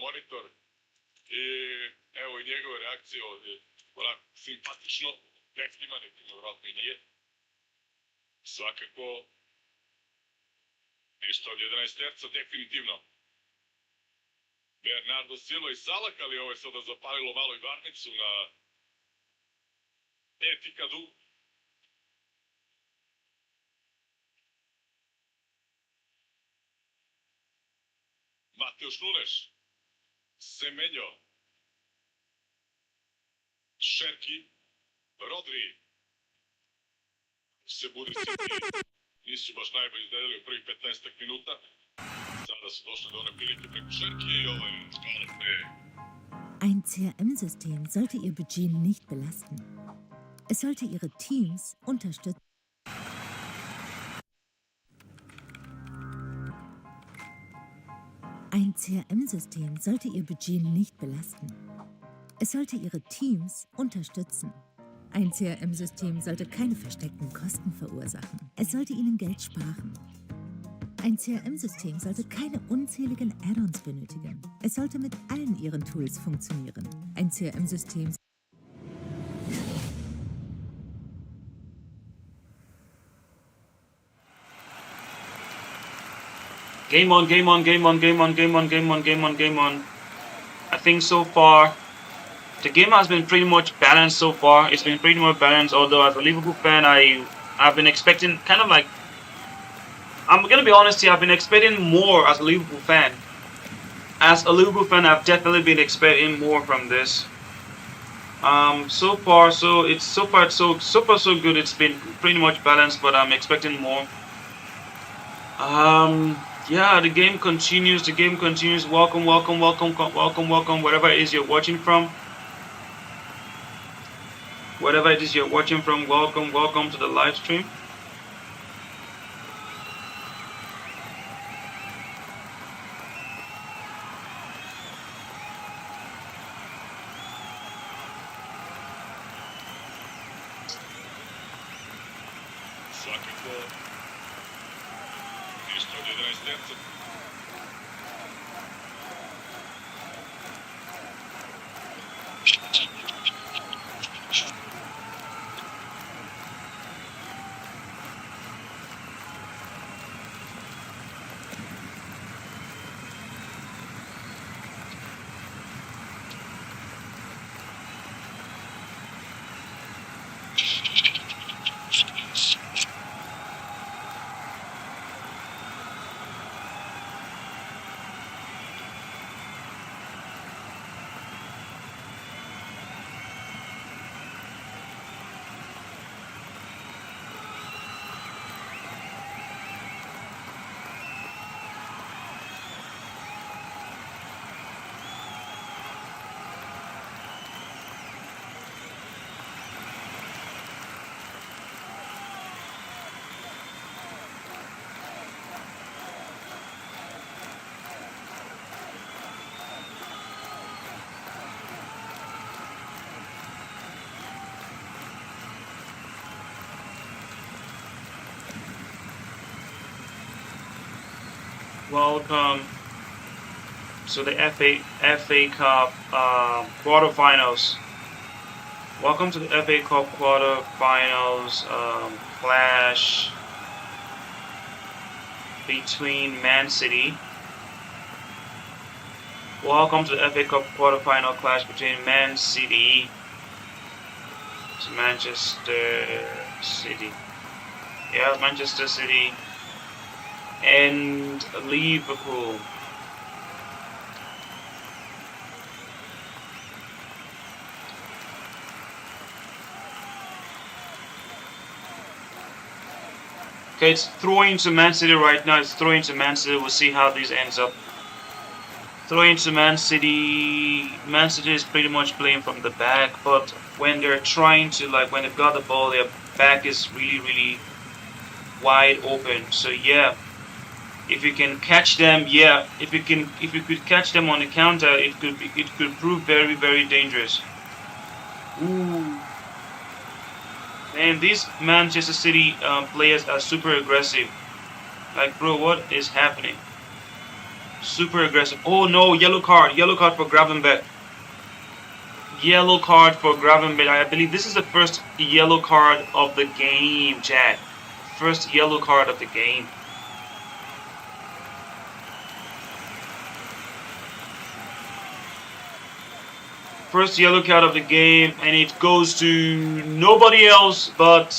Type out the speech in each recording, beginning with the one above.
monitor i evo i njegove reakcije ovdje. Onako, simpatično, nekima vjerojatno i nije. Svakako, ništa od 11 terca, definitivno. Bernardo Silva i Salah, ali ovo je sada zapalilo malo i varnicu na Etikadu. Mateus Nunes, Semenyo, Šerki, Rodri, se budi City, nisu baš najbolje izgledali u prvih 15 minuta, sada su došli do one prilike preko Šerki i ovo je skvalne. Ein CRM-System sollte Ihr Budget nicht belasten. Es sollte Ihre Teams unterstützen. Ein CRM-System sollte Ihr Budget nicht belasten. Es sollte Ihre Teams unterstützen. Ein CRM-System sollte keine versteckten Kosten verursachen. Es sollte Ihnen Geld sparen. Ein CRM-System sollte keine unzähligen Add-ons benötigen. Es sollte mit allen Ihren Tools funktionieren. Ein CRM-System Game on, game on, game on, game on, game on, game on, game on, game on. I think so far, the game has been pretty much balanced so far. It's been pretty much balanced, although as a Liverpool fan, I've been expecting kind of like, I'm going to be honest here, I've been expecting more as a Liverpool fan. As a Liverpool fan, I've definitely been expecting more from this. So far so good. It's been pretty much balanced, but I'm expecting more. Yeah, the game continues. Welcome, wherever it is you're watching from. Whatever it is you're watching from, welcome to the live stream. Svakako, ništa od 11 terca. Welcome to the FA Cup quarterfinals. Welcome to the FA Cup quarterfinals clash between Man City. Welcome to the FA Cup quarterfinal clash between Man City to Manchester City. Yeah, Manchester City and Liverpool. Okay, it's throwing to Man City right now. It's throwing to Man City. We'll see how this ends up. Throwing to Man City. Man City is pretty much playing from the back, but when they're trying to, like, when they've got the ball, their back is really wide open. So yeah, if you can catch them, yeah, if you could catch them on the counter, it could prove very dangerous. Ooh. Man, these Manchester City players are super aggressive. Like, bro, what is happening? Super aggressive. Oh no, yellow card. Yellow card for Gravenberg. Yellow card for Gravenberg. I believe this is the first yellow card of the game, Chad. First yellow card of the game. First yellow card of the game, and it goes to nobody else but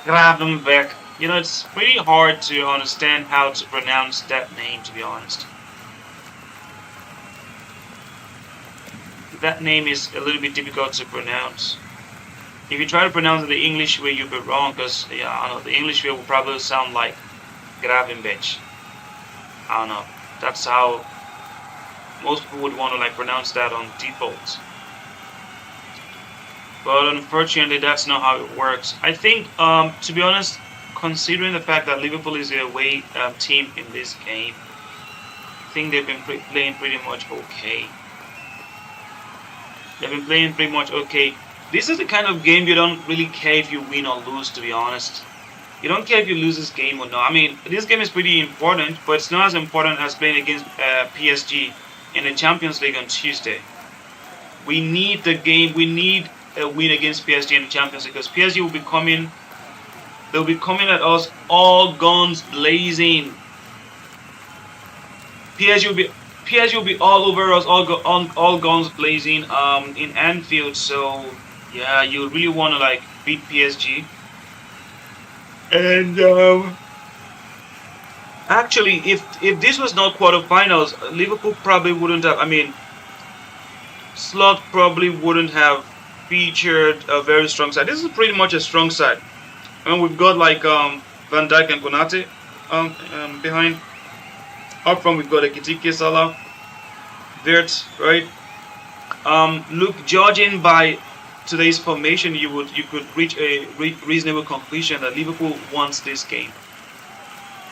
Gravenberg. You know, it's pretty hard to understand how to pronounce that name, to be honest. That name is a little bit difficult to pronounce. If you try to pronounce it the English way, you'll be wrong, because, yeah, I don't know, the English way will probably sound like Gravenberg. I don't know. That's how most people would want to like pronounce that on default. But unfortunately, that's not how it works. I think, to be honest, considering the fact that Liverpool is the away team in this game, I think they've been playing pretty much okay. They've been playing pretty much okay. This is the kind of game you don't really care if you win or lose, to be honest. You don't care if you lose this game or not. I mean, this game is pretty important, but it's not as important as playing against PSG in the Champions League on Tuesday. We need the game. We need a win against PSG in the Champions League, because PSG will be coming. They'll be coming at us all guns blazing. PSG will be all over us, all guns blazing. In Anfield. So yeah, you really want to like beat PSG. And actually, if this was not quarterfinals, Liverpool probably wouldn't have. I mean, Slot probably wouldn't have featured a very strong side. This is pretty much a strong side. And we've got like Van Dijk and Konate behind. Up front, we've got Ekitike, Salah, Wirtz, right? Look, judging by today's formation, you could reach a reasonable conclusion that Liverpool wants this game.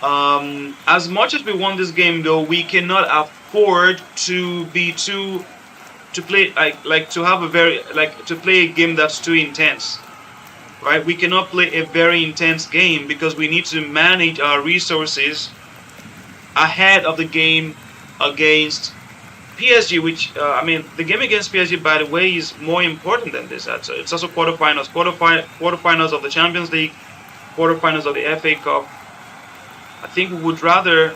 As much as we want this game, though, we cannot afford to be to play to have a very to play a game that's too intense, right? We cannot play a very intense game because we need to manage our resources ahead of the game against PSG, which I mean, the game against PSG, by the way, is more important than this. It's also quarterfinals of the Champions League, quarterfinals of the FA Cup. I think we would rather,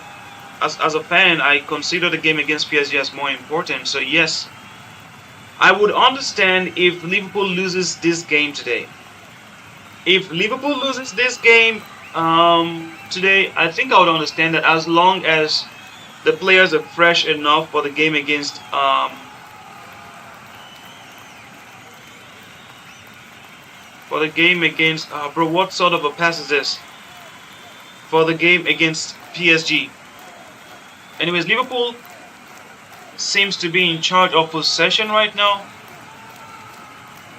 as a fan, I consider the game against PSG as more important. So yes, I would understand if Liverpool loses this game today. If Liverpool loses this game today, I think I would understand that, as long as the players are fresh enough for the game against bro, what sort of a pass is this? For the game against PSG. Anyways, Liverpool seems to be in charge of possession right now.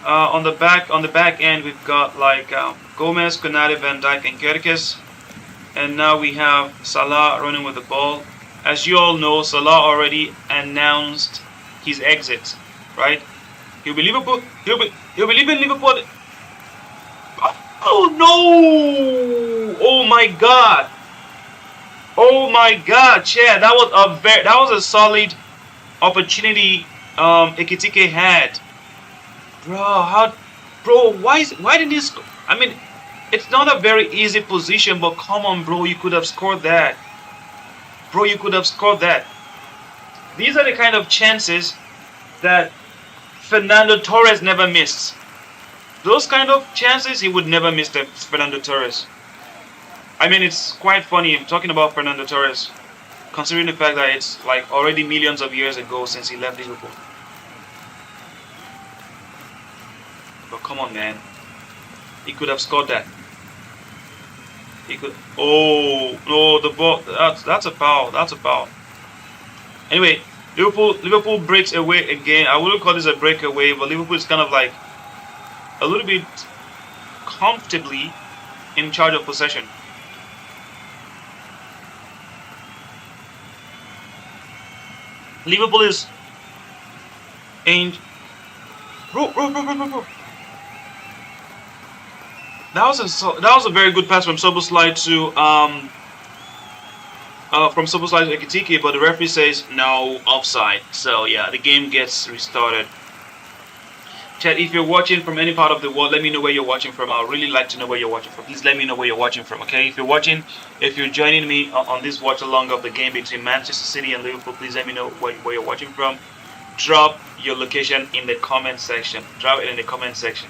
On the back end, we've got like Gomez, Konate, Van Dijk, and Kerkez, and now we have Salah running with the ball. As you all know, Salah already announced his exit, right? He'll be Liverpool. He'll be leaving Liverpool. Oh no! Oh my God! Oh my God, Chad! That was a solid opportunity Ekitike had. Why didn't he score? I mean, it's not a very easy position, but come on, bro, you could have scored that. Bro, you could have scored that. These are the kind of chances that Fernando Torres never missed. Those kind of chances he would never miss them, Fernando Torres. I mean, it's quite funny talking about Fernando Torres, considering the fact that it's like already millions of years ago since he left Liverpool. But come on, man. He could have scored that. He could. Oh no, the ball. That's a foul. That's a foul. Anyway, Liverpool breaks away again. I wouldn't call this a breakaway, but Liverpool is kind of like a little bit comfortably in charge of possession. Liverpool is in. Bro. That was a very good pass from Soboslai to from Soboslai to Ekitike, but the referee says no offside. So yeah, the game gets restarted. Chat, if you're watching from any part of the world, let me know where you're watching from. I'd really like to know where you're watching from. Please let me know where you're watching from, okay? If you're joining me on this watch along of the game between Manchester City and Liverpool, please let me know where you're watching from. Drop your location in the comment section. Drop it in the comment section.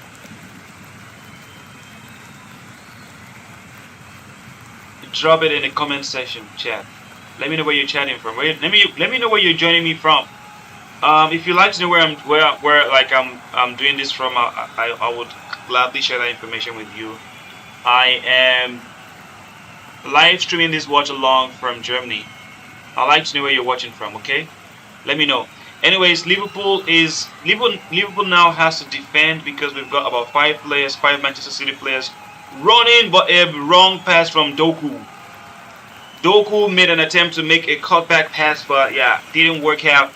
Drop it in the comment section, chat. Let me know where you're chatting from. Let me know where you're joining me from. If you'd like to know where I'm doing this from, I would gladly share that information with you. I am live streaming this watch along from Germany. I'd like to know where you're watching from, okay? Let me know. Anyways, Liverpool now has to defend because we've got about 5 Manchester City players running, but a wrong pass from Doku. Doku made an attempt to make a cutback pass, but yeah, didn't work out.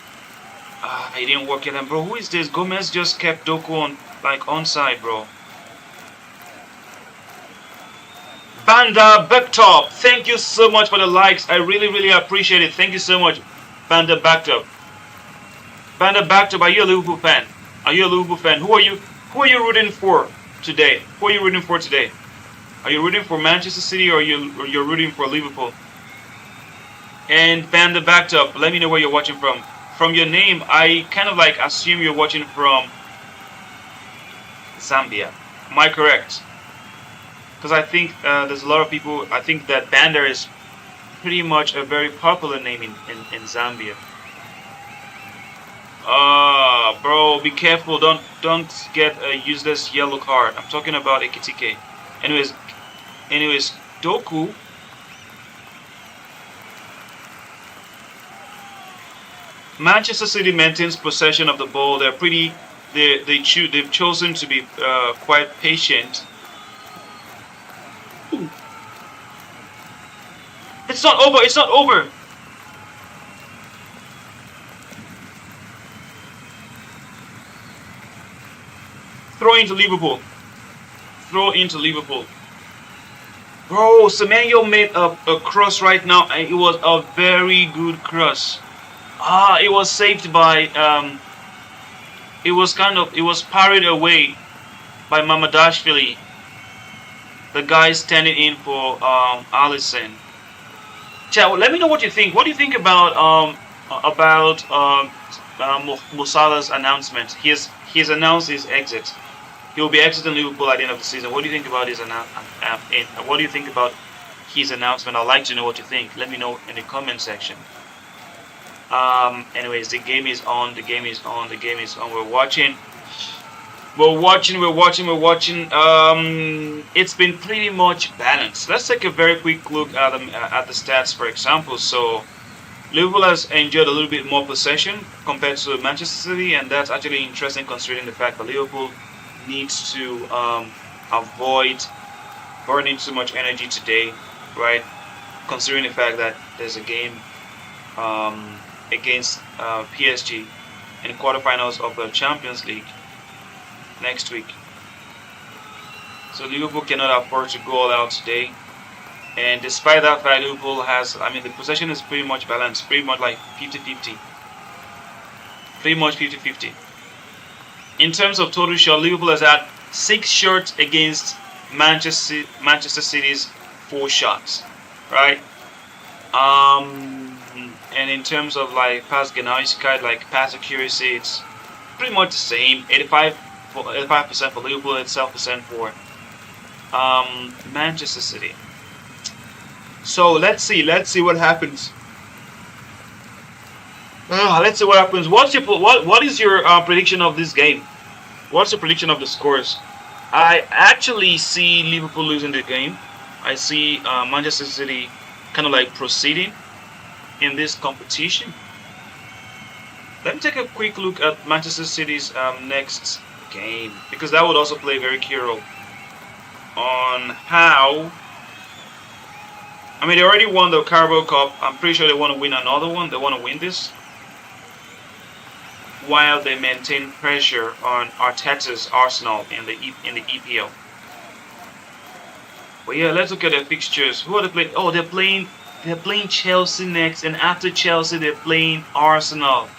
It didn't work out. And bro, who is this? Gomez just kept Doku on onside, bro. Banda Backtop, thank you so much for the likes. I really appreciate it. Thank you so much, Banda Backtop. Banda Backtop, are you a Liverpool fan? Are you a Liverpool fan? Who are you rooting for today? Who are you rooting for today? Are you rooting for Manchester City or you're rooting for Liverpool? And Banda Backtop, let me know where you're watching from. From your name, I kind of like assume you're watching from Zambia. Am I correct? Because I think there's a lot of people. I think that Banda is pretty much a very popular name in Zambia. Bro, be careful. Don't get a useless yellow card. I'm talking about Ekitike. Anyways, Doku. Manchester City maintains possession of the ball. They've chosen to be quite patient. Ooh. It's not over. It's not over. Throw into Liverpool. Throw into Liverpool. Bro, Semenyo made a cross right now, and it was a very good cross. It was saved by it was parried away by Mamadashvili. The guy standing in for Alisson. Chat, let me know what you think. What do you think about Musala's announcement? He's announced his exit. He will be exiting Liverpool at the end of the season. What do you think about his what do you think about his announcement? I'd like to know what you think. Let me know in the comment section. Anyways, the game is on. The game is on. The game is on. We're watching. It's been pretty much balanced. Let's take a very quick look at the stats, for example. So, Liverpool has enjoyed a little bit more possession compared to Manchester City, and that's actually interesting considering the fact that Liverpool needs to avoid burning too much energy today, right? Considering the fact that there's a game against PSG in the quarterfinals of the Champions League next week. So Liverpool cannot afford to go all out today. And despite that fact, Liverpool has, the possession is pretty much balanced, pretty much like 50-50. Pretty much 50-50. In terms of total shot, Liverpool has had 6 shots against Manchester City's 4 shots, right? And in terms of like pass Genauigkeit, like pass accuracy, it's pretty much the same. 85% for Liverpool, 87% for Manchester City. So let's see what happens. Let's see what happens. What is your prediction of this game? What's the prediction of the scores? I actually see Liverpool losing the game. I see Manchester City kind of like proceeding in this competition. Let me take a quick look at Manchester City's next game, because that would also play a very key role on how. They already won the Carabao Cup. I'm pretty sure they want to win another one. They want to win this while they maintain pressure on Arteta's Arsenal in the EPL. But yeah, let's look at their fixtures. Who are they playing? Oh, they're playing They're playing Chelsea next, and after Chelsea, they're playing Arsenal.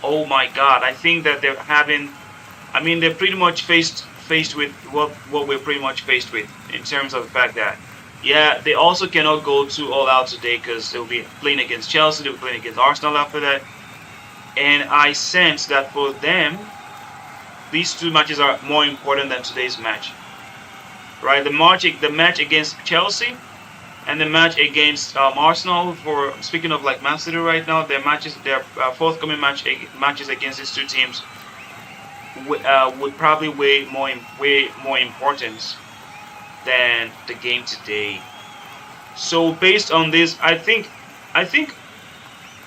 Oh my God! I think that they're having. I mean, they're pretty much faced with what we're pretty much faced with in terms of the fact that, yeah, they also cannot go too all out today because they'll be playing against Chelsea, they'll be playing against Arsenal after that, and I sense that for them, these two matches are more important than today's match, right? The match against Chelsea and the match against Arsenal. For speaking of like Man City right now, their forthcoming matches against these two teams would probably way more importance than the game today. So based on this, I think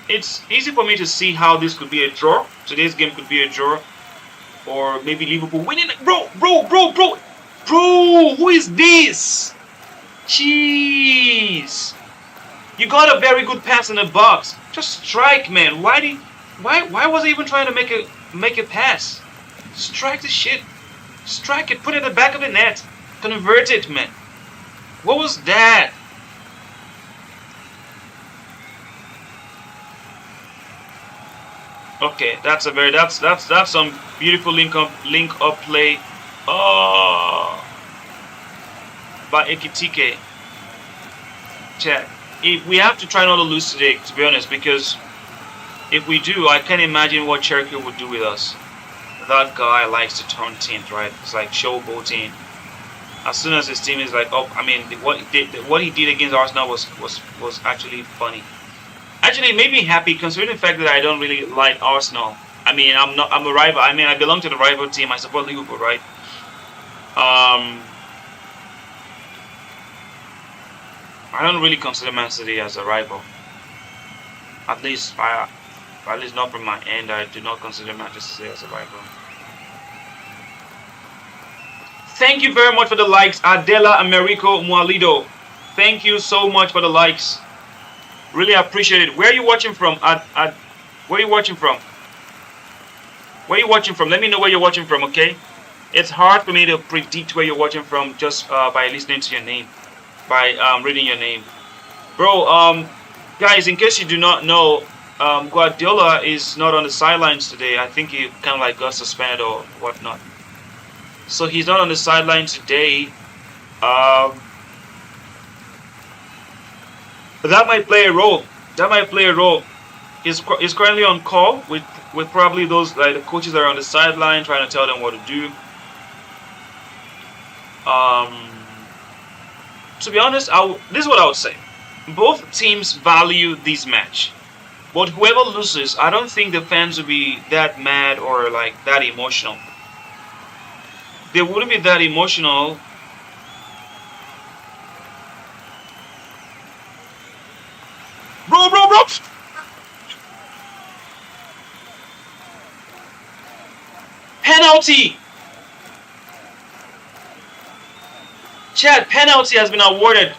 it's easy for me to see how this could be a draw. Today's game could be a draw, or maybe Liverpool winning. Bro, who is this? Jeez, you got a very good pass in the box. Just strike, man. Why was he even trying to make a pass? Strike the shit. Strike it. Put it in the back of the net. Convert it, man. What was that? Okay, that's some beautiful link up play. Oh, by Ekitike. Check. We have to try not to lose today, to be honest, because if we do, I can't imagine what Cherokee would do with us. That guy likes to turn teams, right? It's like showboating. As soon as his team is like up, I mean, what he did against Arsenal was actually funny. Actually, it made me happy considering the fact that I don't really like Arsenal. I mean, I'm a rival. I mean, I belong to the rival team. I support Liverpool, right? I don't really consider Man City as a rival. At least not from my end. I do not consider Manchester City as a rival. Thank you very much for the likes, Adela Americo Mualido. Thank you so much for the likes. Really appreciate it. Where are you watching from? Where are you watching from? Where are you watching from? Let me know where you're watching from, okay? It's hard for me to predict where you're watching from just by listening to your name, by reading your name. Bro, guys, in case you do not know, Guardiola is not on the sidelines today. I think he kind of like got suspended or whatnot. So he's not on the sideline today. But that might play a role. He's currently on call with probably those like the coaches that are on the sideline trying to tell them what to do. To be honest, this is what I would say. Both teams value this match. But whoever loses, I don't think the fans will be that mad or like that emotional. They wouldn't be that emotional. Bro! Penalty! Chad, penalty has been awarded.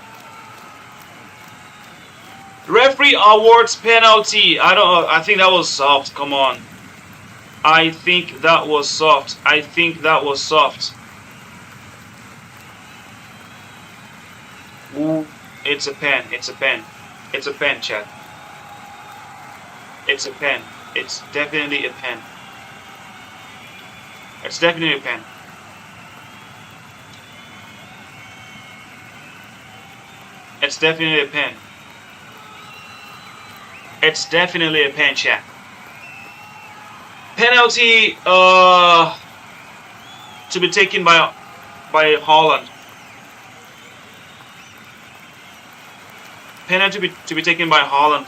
Referee awards penalty. I think that was soft. Come on. I think that was soft. Ooh, it's a pen, Chad. It's a pen. It's definitely a pen. It's definitely a pen. It's definitely a pen. It's definitely a pen, chat. Penalty to be taken by Holland. Penalty to be taken by Holland.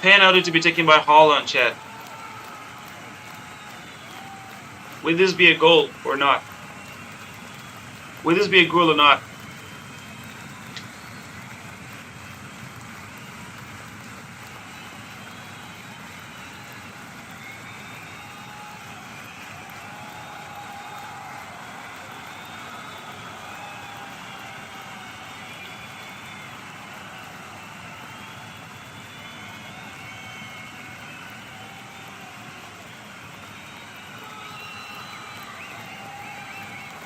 Penalty to be taken by Holland, chat. Will this be a goal or not? Will this be a goal or not?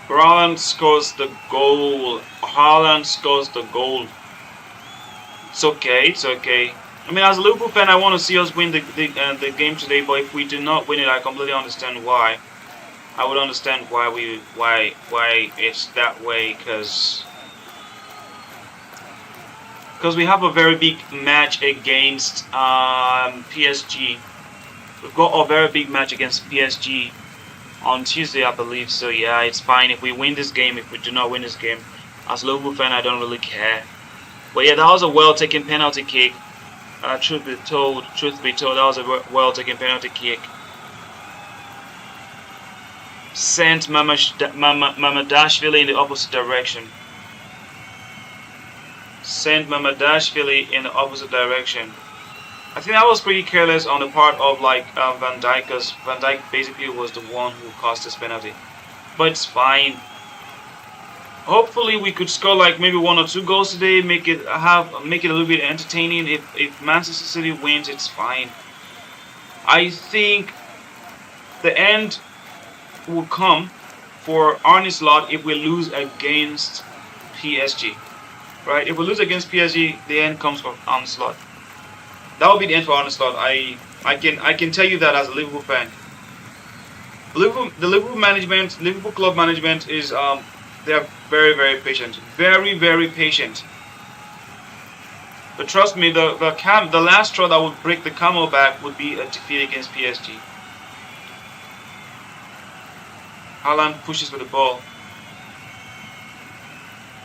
Haaland scores the goal. Haaland scores the goal. It's okay. It's okay. I mean, as a Liverpool fan, I want to see us win the game today. But if we do not win it, I completely understand why. I would understand why it's that way, because we have a very big match against PSG. We've got a very big match against PSG on Tuesday, I believe. So yeah, it's fine if we win this game. If we do not win this game, as a Liverpool fan, I don't really care. But yeah, that was a well-taken penalty kick. Truth be told, that was a well-taken penalty kick. Sent Mamadashvili in the opposite direction. Sent Mamadashvili in the opposite direction. I think that was pretty careless on the part of Van Dijk, because Van Dijk basically was the one who caused this penalty. But it's fine. Hopefully we could score like maybe 1 or 2 goals today, make it a little bit entertaining. If Manchester City wins, it's fine. I think the end will come for Arne Slot if we lose against PSG. Right? If we lose against PSG, the end comes for Arne Slot. That will be the end for Arne Slot. I can tell you that as a Liverpool fan. The Liverpool club management is they are very, very patient, very, very patient. But trust me, the last straw that would break the camel back would be a defeat against PSG. Haaland pushes with the ball.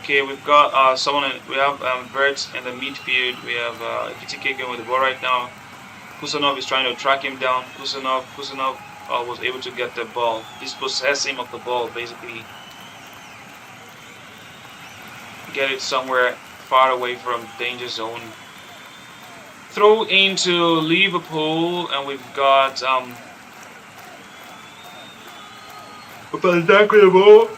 Okay, we've got someone. We have Vert in the midfield. We have Ekitike going with the ball right now. Kusanov is trying to track him down. Kusanov was able to get the ball. He's possessing of the ball, basically. Get it somewhere far away from danger zone. Throw into Liverpool, and we've got Van Dijk with the ball.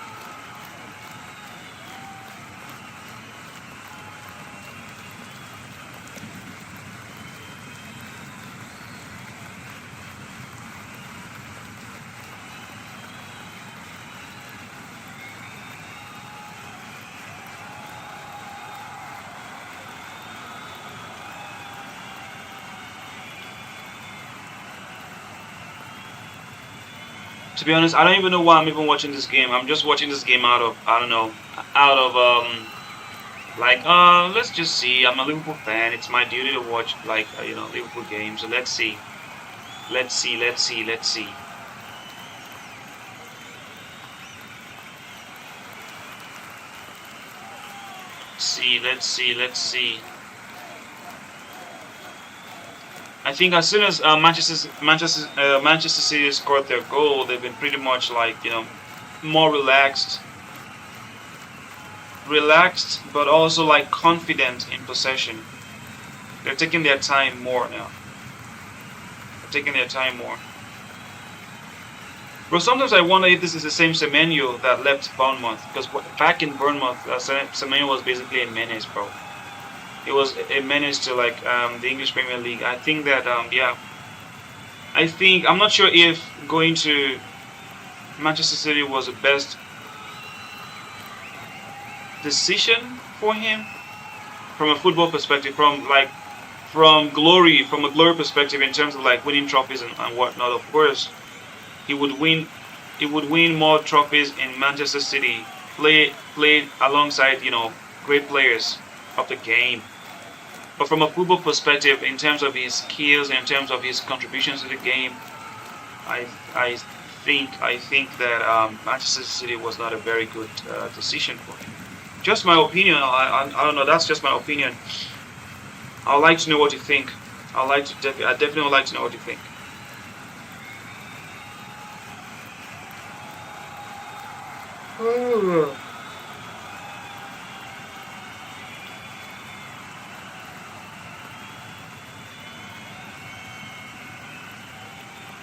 To be honest, I don't even know why I'm even watching this game. I'm just watching this game out of, I don't know, let's just see. I'm a Liverpool fan. It's my duty to watch, Liverpool games. So let's see. Let's see. I think as soon as Manchester City scored their goal, they've been pretty much more relaxed, but also confident in possession. They're taking their time more now. But sometimes I wonder if this is the same Semenyo that left Bournemouth, because back in Bournemouth, Semenyo was basically a menace, bro. It was a menace to the English Premier League. I think that I'm not sure if going to Manchester City was the best decision for him from a football perspective, from a glory perspective, in terms of winning trophies and whatnot. Of course, he would win more trophies in Manchester City, play alongside great players of the game. But from a football perspective, in terms of his skills, in terms of his contributions to the game, I think that Manchester City was not a very good decision for him. Just my opinion. I don't know. That's just my opinion. I'd like to know what you think. I definitely would like to know what you think.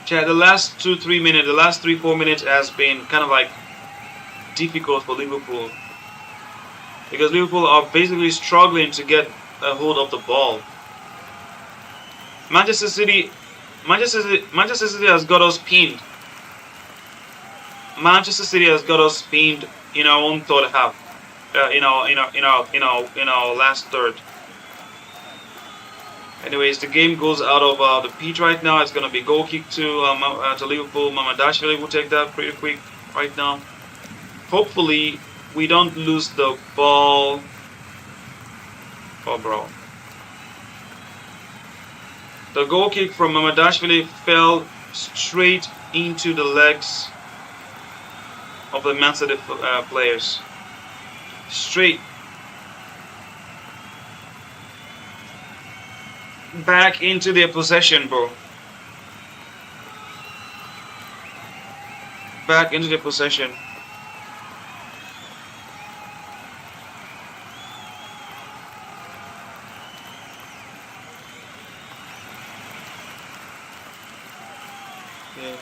Yeah, the last 3-4 minutes has been kind of difficult for Liverpool, because Liverpool are basically struggling to get a hold of the ball. Manchester City has got us pinned. Manchester City has got us pinned in our own third half. In our last third. Anyways, the game goes out of the pitch right now. It's gonna be goal kick to Liverpool. Mamadashvili will take that pretty quick right now. Hopefully, we don't lose the ball. Oh, bro. The goal kick from Mamadashvili fell straight into the legs of the Man City players. Straight. Back into their possession, bro. Back into their possession. Yeah.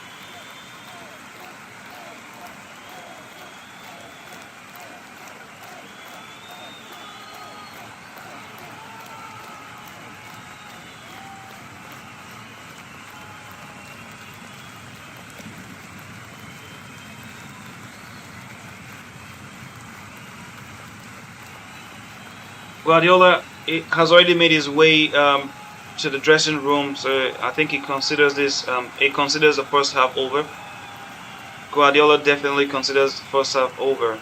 Guardiola has already made his way to the dressing room, so I think he considers this. He considers the first half over. Guardiola definitely considers the first half over.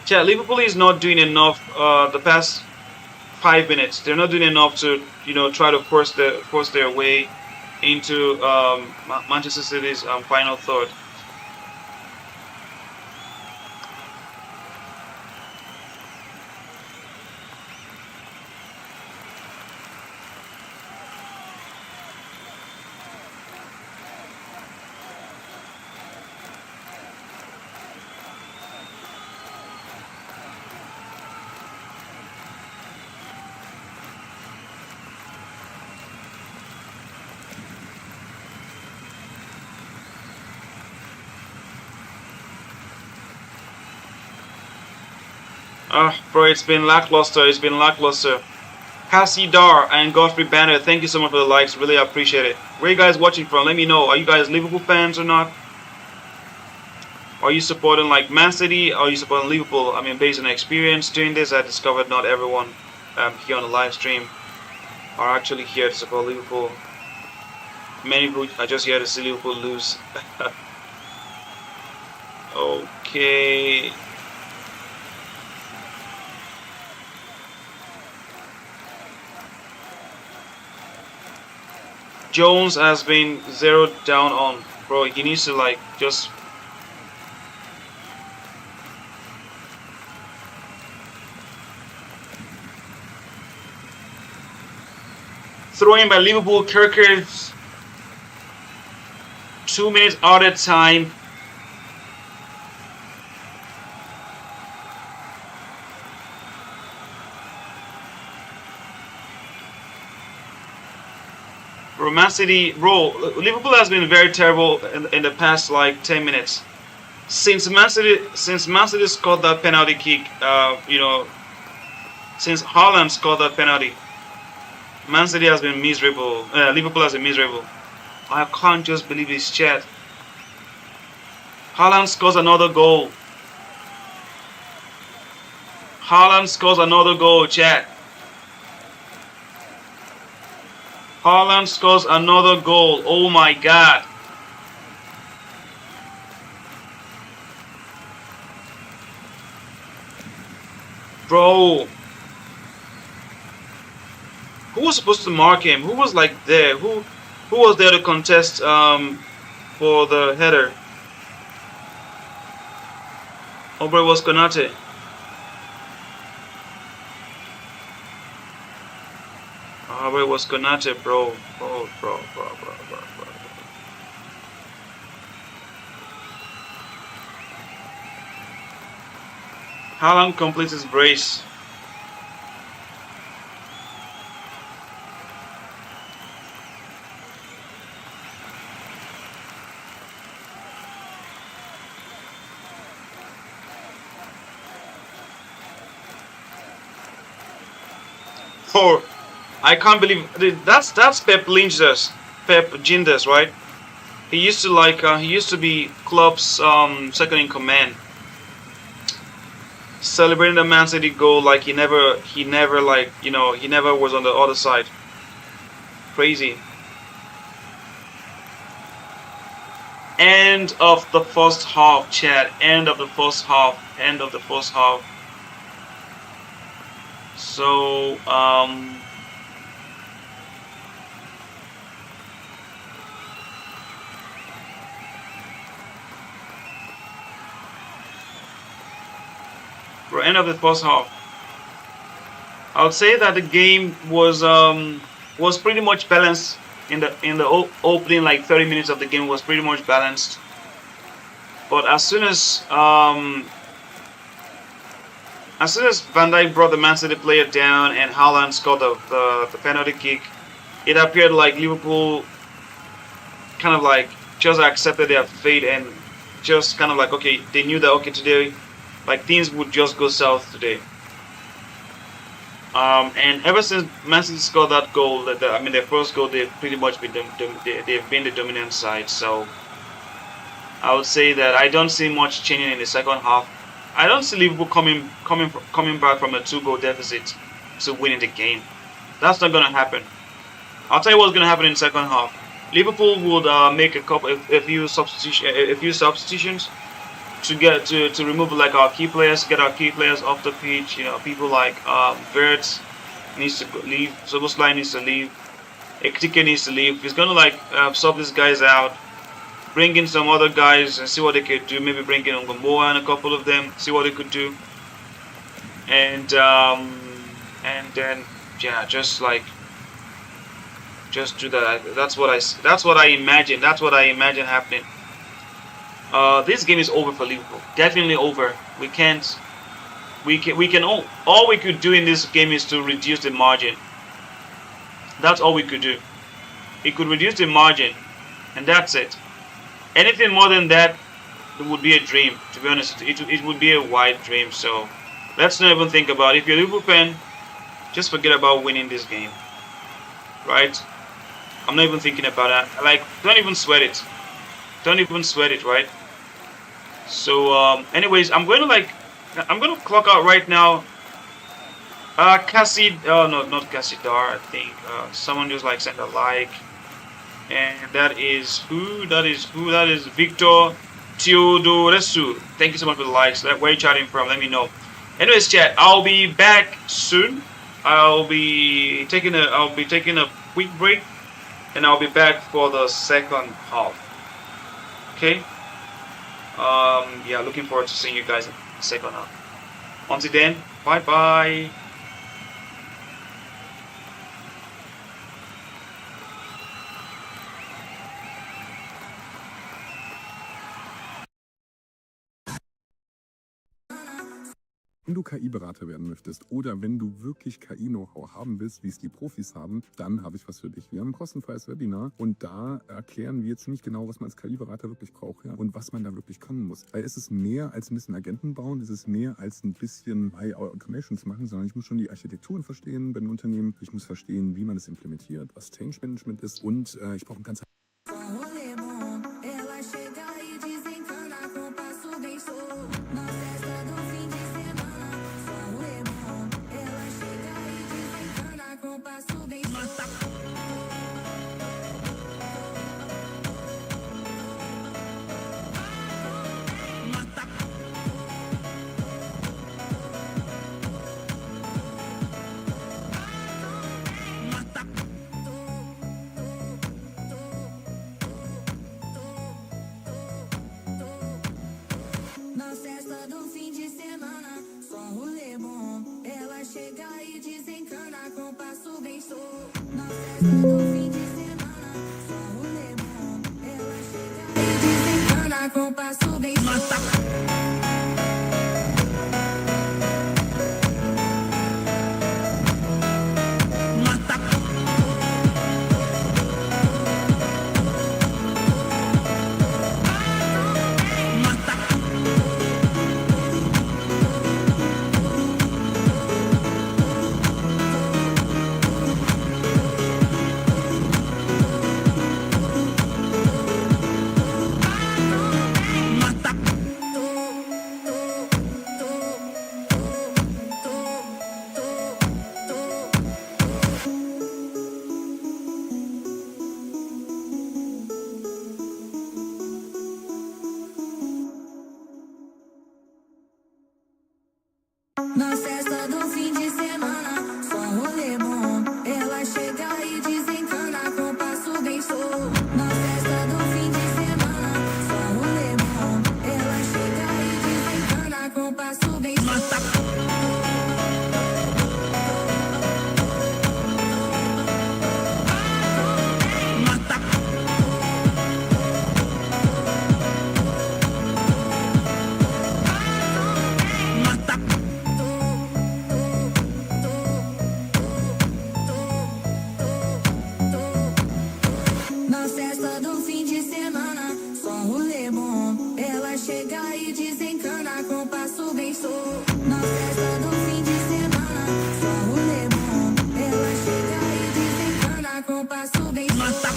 Yeah, Liverpool is not doing enough. The past 5 minutes, they're not doing enough to try to force their way into Manchester City's final third. Bro, it's been lackluster. It's been lackluster. Cassie Dar and Godfrey Banner, thank you so much for the likes. Really appreciate it. Where are you guys watching from? Let me know. Are you guys Liverpool fans or not? Are you supporting like Man City? Or are you supporting Liverpool? I mean, based on experience doing this, I discovered not everyone here on the live stream are actually here to support Liverpool. Many people are just here to see Liverpool lose. Okay. Jones has been zeroed down on. Bro, he needs to like just throwing by Liverpool. Kirker's 2 minutes out of time. Man City, bro, Liverpool has been very terrible in the past like 10 minutes. Since Man City scored that penalty kick, since Haaland scored that penalty, Man City has been miserable. Liverpool has been miserable. I can't just believe this, chat. Haaland scores another goal. Haaland scores another goal, chat. Haaland scores another goal. Oh my god. Bro. Who was supposed to mark him? Who was like there? Who was there to contest for the header? Oh, bro, it was Konate. Oh, bro, it was Konate, bro. Bro. Haaland completes his brace. I can't believe that's Pep Linders, right? He used to he used to be club's second in command, celebrating the Man City goal like he never like he never was on the other side. Crazy. End of the first half, chat. End of the first half. End of the first half. So for end of the first half, I would say that the game was pretty much balanced in the opening like 30 minutes of the game was pretty much balanced. But as soon as Van Dijk brought the Man City player down and Haaland scored the penalty kick, it appeared like Liverpool kind of like just accepted their fate and just kind of like, okay, they knew that, okay, today like things would just go south today. And ever since Man City scored that goal, their first goal, they've pretty much been they've been the dominant side. So I would say that I don't see much changing in the second half. I don't see Liverpool coming back from a 2-goal deficit to winning the game. That's not gonna happen. I'll tell you what's gonna happen in the second half. Liverpool would make a few substitutions to remove like our key players, get our key players off the pitch. People like Verts needs to leave, Soboslai needs to leave, Ekitike needs to leave. He's gonna like sub these guys out, bring in some other guys and see what they could do. Maybe bring in Ngomboa and a couple of them, see what they could do, and then yeah, just do that. That's what I imagine. That's what I imagine happening. This game is over for Liverpool. Definitely over. We can all we could do in this game is to reduce the margin. That's all we could do. It could reduce the margin, and that's it. Anything more than that, it would be a dream. To be honest, it would be a wide dream. So let's not even think about it. If you're a Liverpool fan, just forget about winning this game. Right? I'm not even thinking about that. Like, don't even sweat it. Don't even sweat it, right? So, anyways, I'm gonna clock out right now. No, not Cassidar. I think someone just like sent a like, and that is who? That is Victor Teodoresu. Thank you so much for the likes. Where are you chatting from? Let me know. Anyways, chat. I'll be back soon. I'll be taking a quick break, and I'll be back for the second half. Okay. Yeah, looking forward to seeing you guys in the second half. Until then, bye bye. Wenn du KI-Berater werden möchtest oder wenn du wirklich KI-Know-how haben willst, wie es die Profis haben, dann habe ich was für dich. Wir haben ein kostenfreies Webinar und da erklären wir ziemlich genau, was man als KI-Berater wirklich braucht, ja, und was man da wirklich können muss. Weil es ist mehr als ein bisschen Agenten bauen, es ist mehr als ein bisschen Automations machen, sondern ich muss schon die Architekturen verstehen bei den Unternehmen, ich muss verstehen, wie man es implementiert, was Change Management ist und ich brauche ein ganz Na festa do fim de semana, só um rolê bom. Ela chega e desencana com passo bem solto. Na festa do fim de semana, só um rolê bom. Ela chega e desencana com passo bem solto. Na festa do fim de semana, só um rolê bom. Ela chega e desencana com passo bem solto. Na festa do fim de semana, só um rolê bom. Ela chega e desencana com passo bem solto.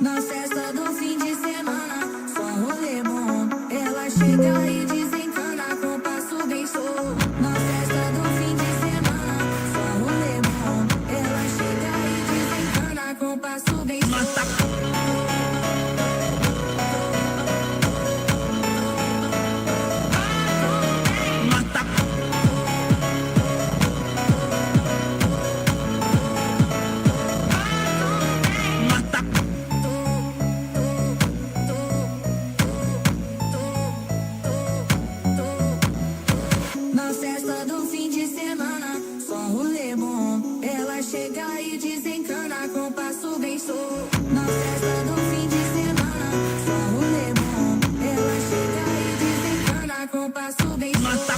Na festa do fim de semana, só um rolê bom. Ela chega e desencana com passo bem solto. Na festa do fim de semana, só um rolê bom. Ela chega e desencana com passo bem solto. Na festa do fim de semana, só um rolê bom. Ela chega e desencana com passo bem solto. Na festa do fim de semana, só um rolê bom. Ela chega e desencana com passo bem solto.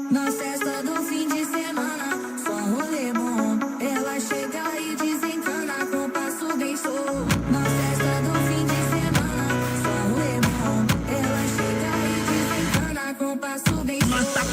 Na festa do fim de semana, só um rolê bom. Ela chega e desencana com passo bem solto. Na festa do fim de semana, só um rolê bom. Ela chega e desencana com passo bem solto.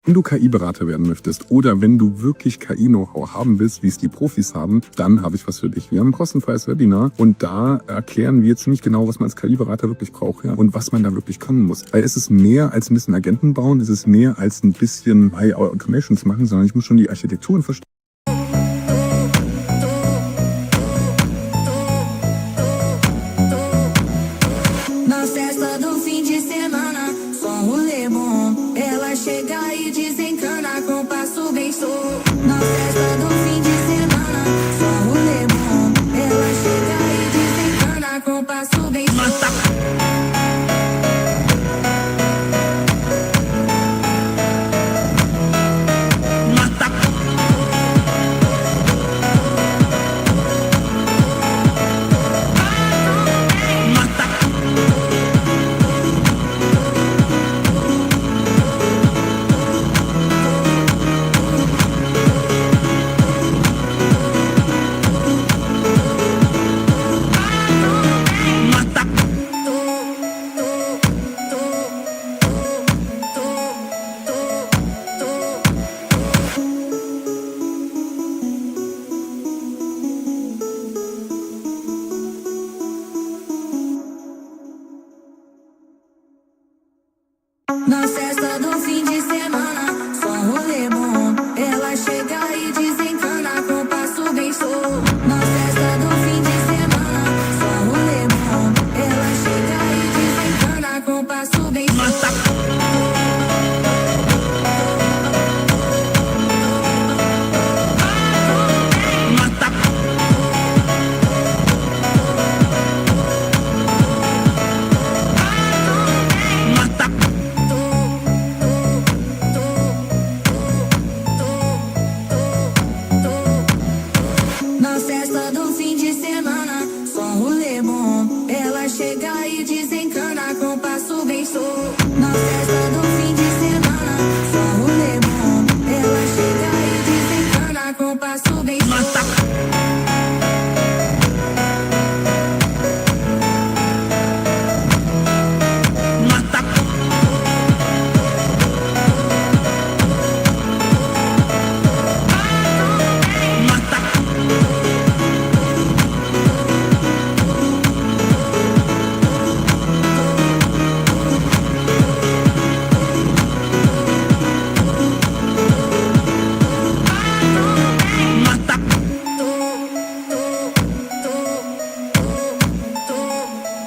Wenn du KI-Berater werden möchtest oder wenn du wirklich KI-Know-how haben willst, wie es die Profis haben, dann habe ich was für dich. Wir haben ein kostenfreies Webinar und da erklären wir ziemlich genau, was man als KI-Berater wirklich braucht, ja, und was man da wirklich können muss. Weil es ist mehr als ein bisschen Agenten bauen, es ist mehr als ein bisschen Automations machen, sondern ich muss schon die Architekturen verstehen. Na festa do fim de semana, só um rolê bom. Ela chega e desencana com passo bem sou. Na festa do fim de semana, só um rolê bom. Ela chega e desencana com passo bem sou. Na festa do fim de semana, só um rolê bom. Ela chega e desencana com passo bem sou. Na festa do fim de semana, só um rolê bom. Ela chega e desencana com passo bem sou. Na festa do fim de semana, só um rolê bom. Ela chega e desencana com passo bem sou. Na festa do fim de semana, só um rolê bom. Ela chega e desencana com passo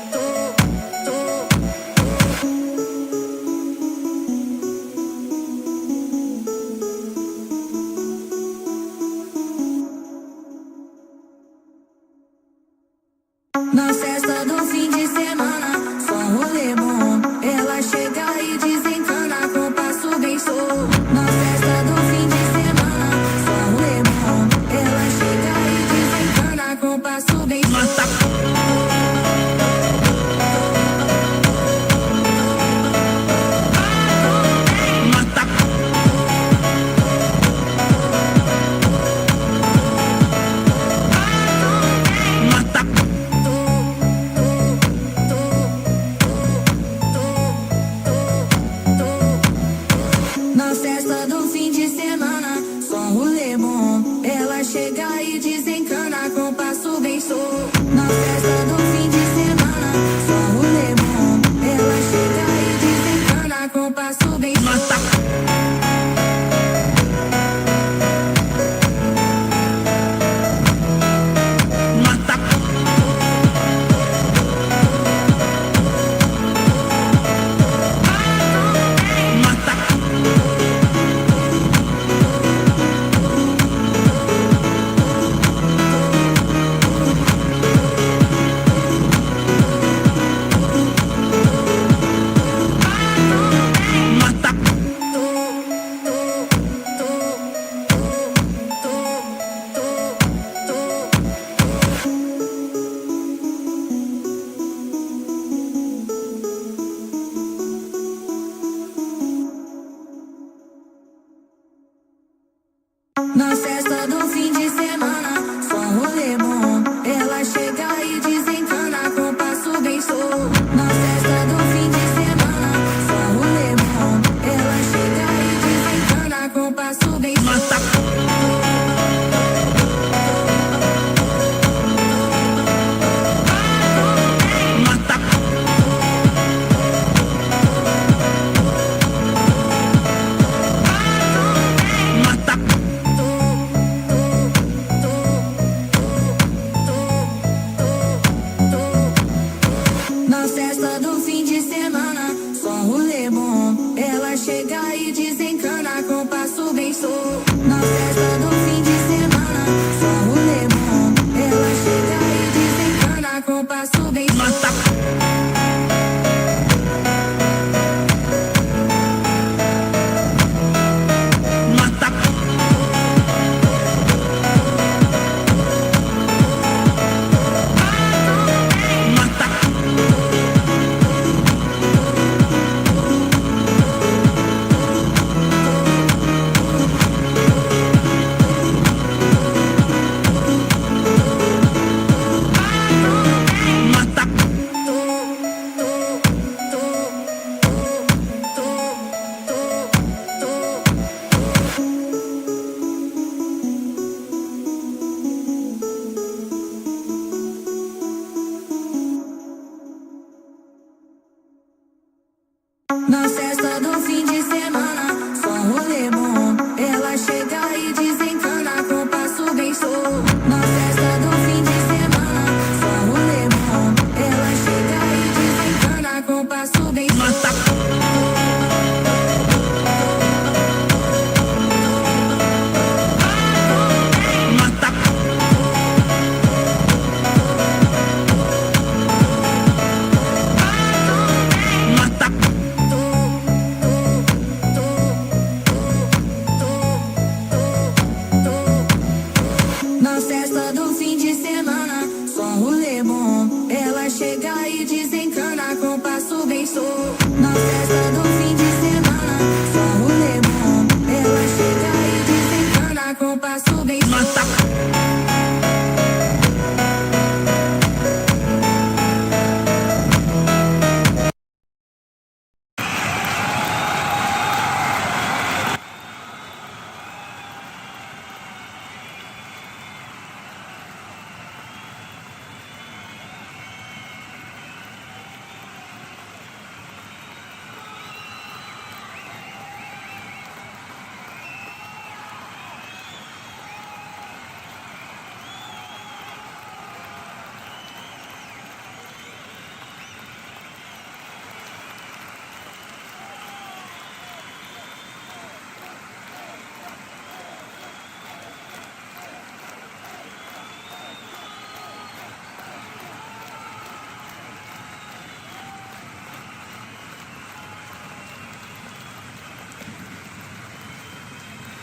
bem sou. Na festa do fim de semana, só um rolê bom. Ela chega e desencana com passo bem sou. Na festa do fim de semana, só um rolê bom. Ela chega e desencana com passo bem sou. Na festa do fim de semana, só um rolê bom. Ela chega e desencana com passo bem sou. Na festa do fim de semana, só um rolê bom. Ela chega e desencana com passo bem sou. Na festa do fim de semana, só um rolê bom. Ela chega e desencana com passo bem sou. Na festa do fim de semana, só um rolê bom. Ela chega e desencana Na festa do fim de semana, só um rolê bom. Ela chega e desencana com passo bem solto. Na festa do fim de semana, só um rolê bom. Ela chega e desencana com passo bem solto. Na festa do fim de semana, só um rolê bom. Ela chega e desencana com passo bem solto. Na festa do fim de semana, só um rolê bom. Ela chega e desencana com passo bem solto.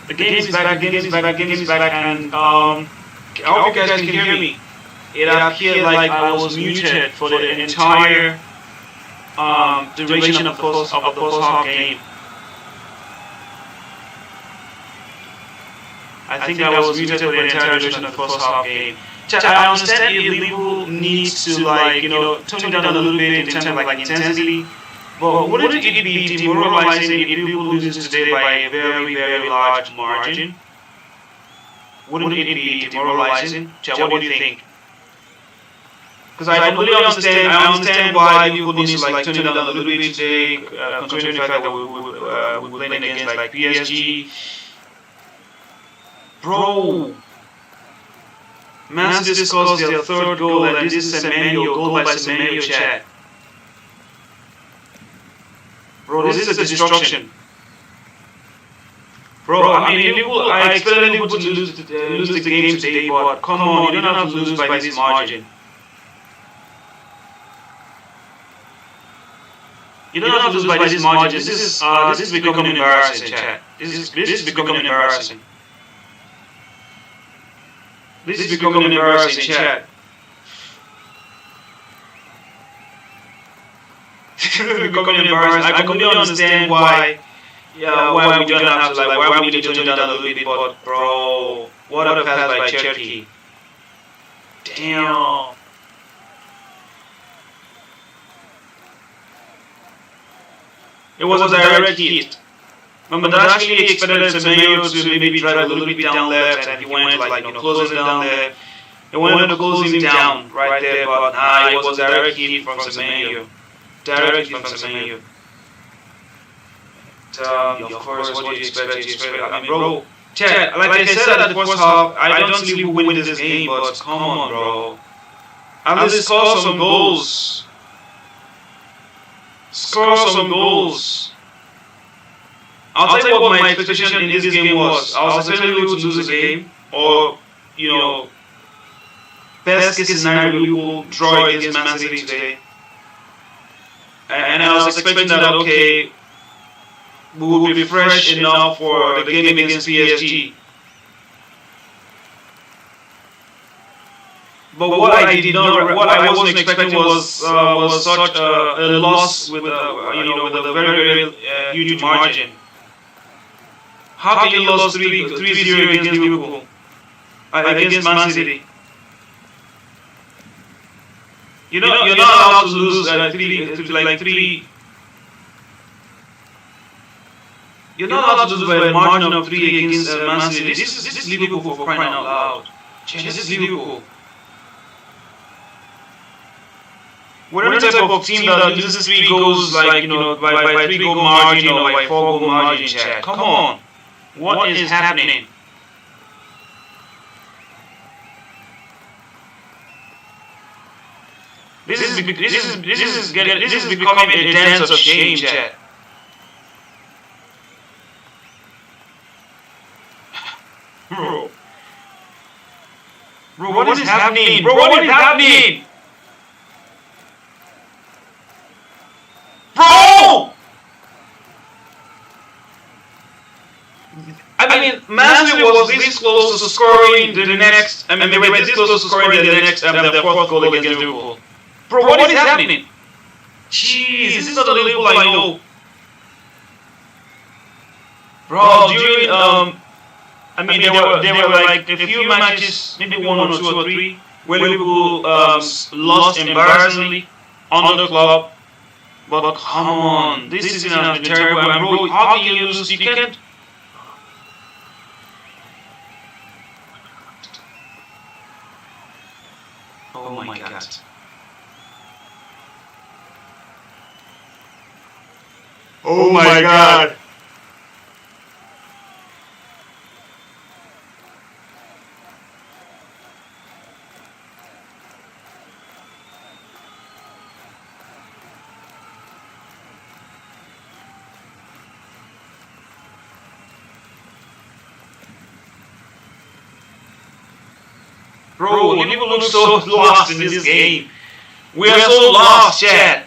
The game is back, and I hope you guys can hear me. It appeared like I was muted for the entire duration of the first half game. I think I was muted for the entire duration of the first half game. I understand if Liverpool needs to tone it down a little bit in terms of intensity. But wouldn't it be demoralizing if Liverpool loses today by a very, very large margin? Wouldn't it be demoralizing? What do you think? Because I completely understand. I understand why Liverpool needs to turn it down a little bit today, considering the fact that we're playing against PSG. Bro, Man City scores their third goal, and this is Semenyo, goal by Semenyo, chat. Bro, this is a destruction. Bro, I mean, Liverpool, I expected Liverpool to lose the game today, but come on, you don't have to lose by this margin. You don't have to lose by this margin. This is becoming embarrassing, chat. This is becoming embarrassing. This is becoming embarrassing, chat. Becoming embarrassing. I completely understand why we don't have to why we need to turn it down a little bit, but bro, what a pass by Cherky. Damn. It was a direct hit. But I actually expected Semenyo to maybe drive a little bit down left, and he went closing down there. He wanted to close him down right there, but nah, it was a direct hit from Semenyo. Directly from Semenyo. Of course, what do you expect? I mean, bro, Chad, like I said at the first half, I don't see who win this game, but come on, bro. At least score some goals. Score some goals. I'll tell you what my expectation in this game was. I was expecting Liverpool to lose the game, or, best case scenario, Liverpool draw against Man City today. And I was expecting that, okay, we will be fresh enough for the game against PSG. But what I wasn't expecting was such a loss with a very, very huge margin. How can you lose 3-0 against Liverpool? Against Man City? You're not allowed to lose three. You're not allowed to lose by a margin of 3 against Man City. This is Liverpool for crying out loud. This is Liverpool. we're the type of team that loses 3 goals, like, by 3 goal margin or by 4 goal margin, chat. Come on. What is happening? This is becoming a dance of shame, chat. Bro, what is happening? Bro, what is happening? Bro! I mean, Mansley was this close to scoring the next. I mean, they were this close to scoring the next, the fourth goal against Liverpool. Bro, what is happening? Jeez, this is not the Liverpool I know. Bro, during I mean, there were like a few matches, maybe 1 or 2 or 3, where Liverpool lost embarrassingly on the club. But come on, this season has been terrible. And bro, how can you lose? You can't. Oh my God. Oh my God. Bro, Liverpool look so lost in this game. We are so lost, chat.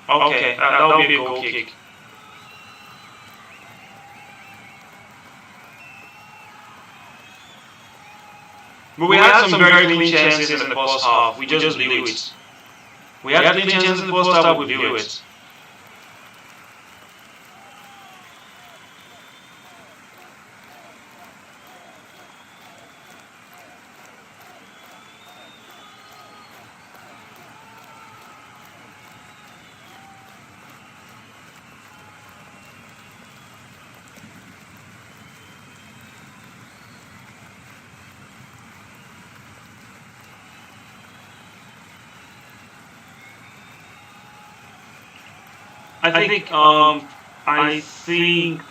Okay, that'll be a goal kick. But we had some very clean chances in the first half. We just blew it. We had clean chances in the first half. We blew it. I think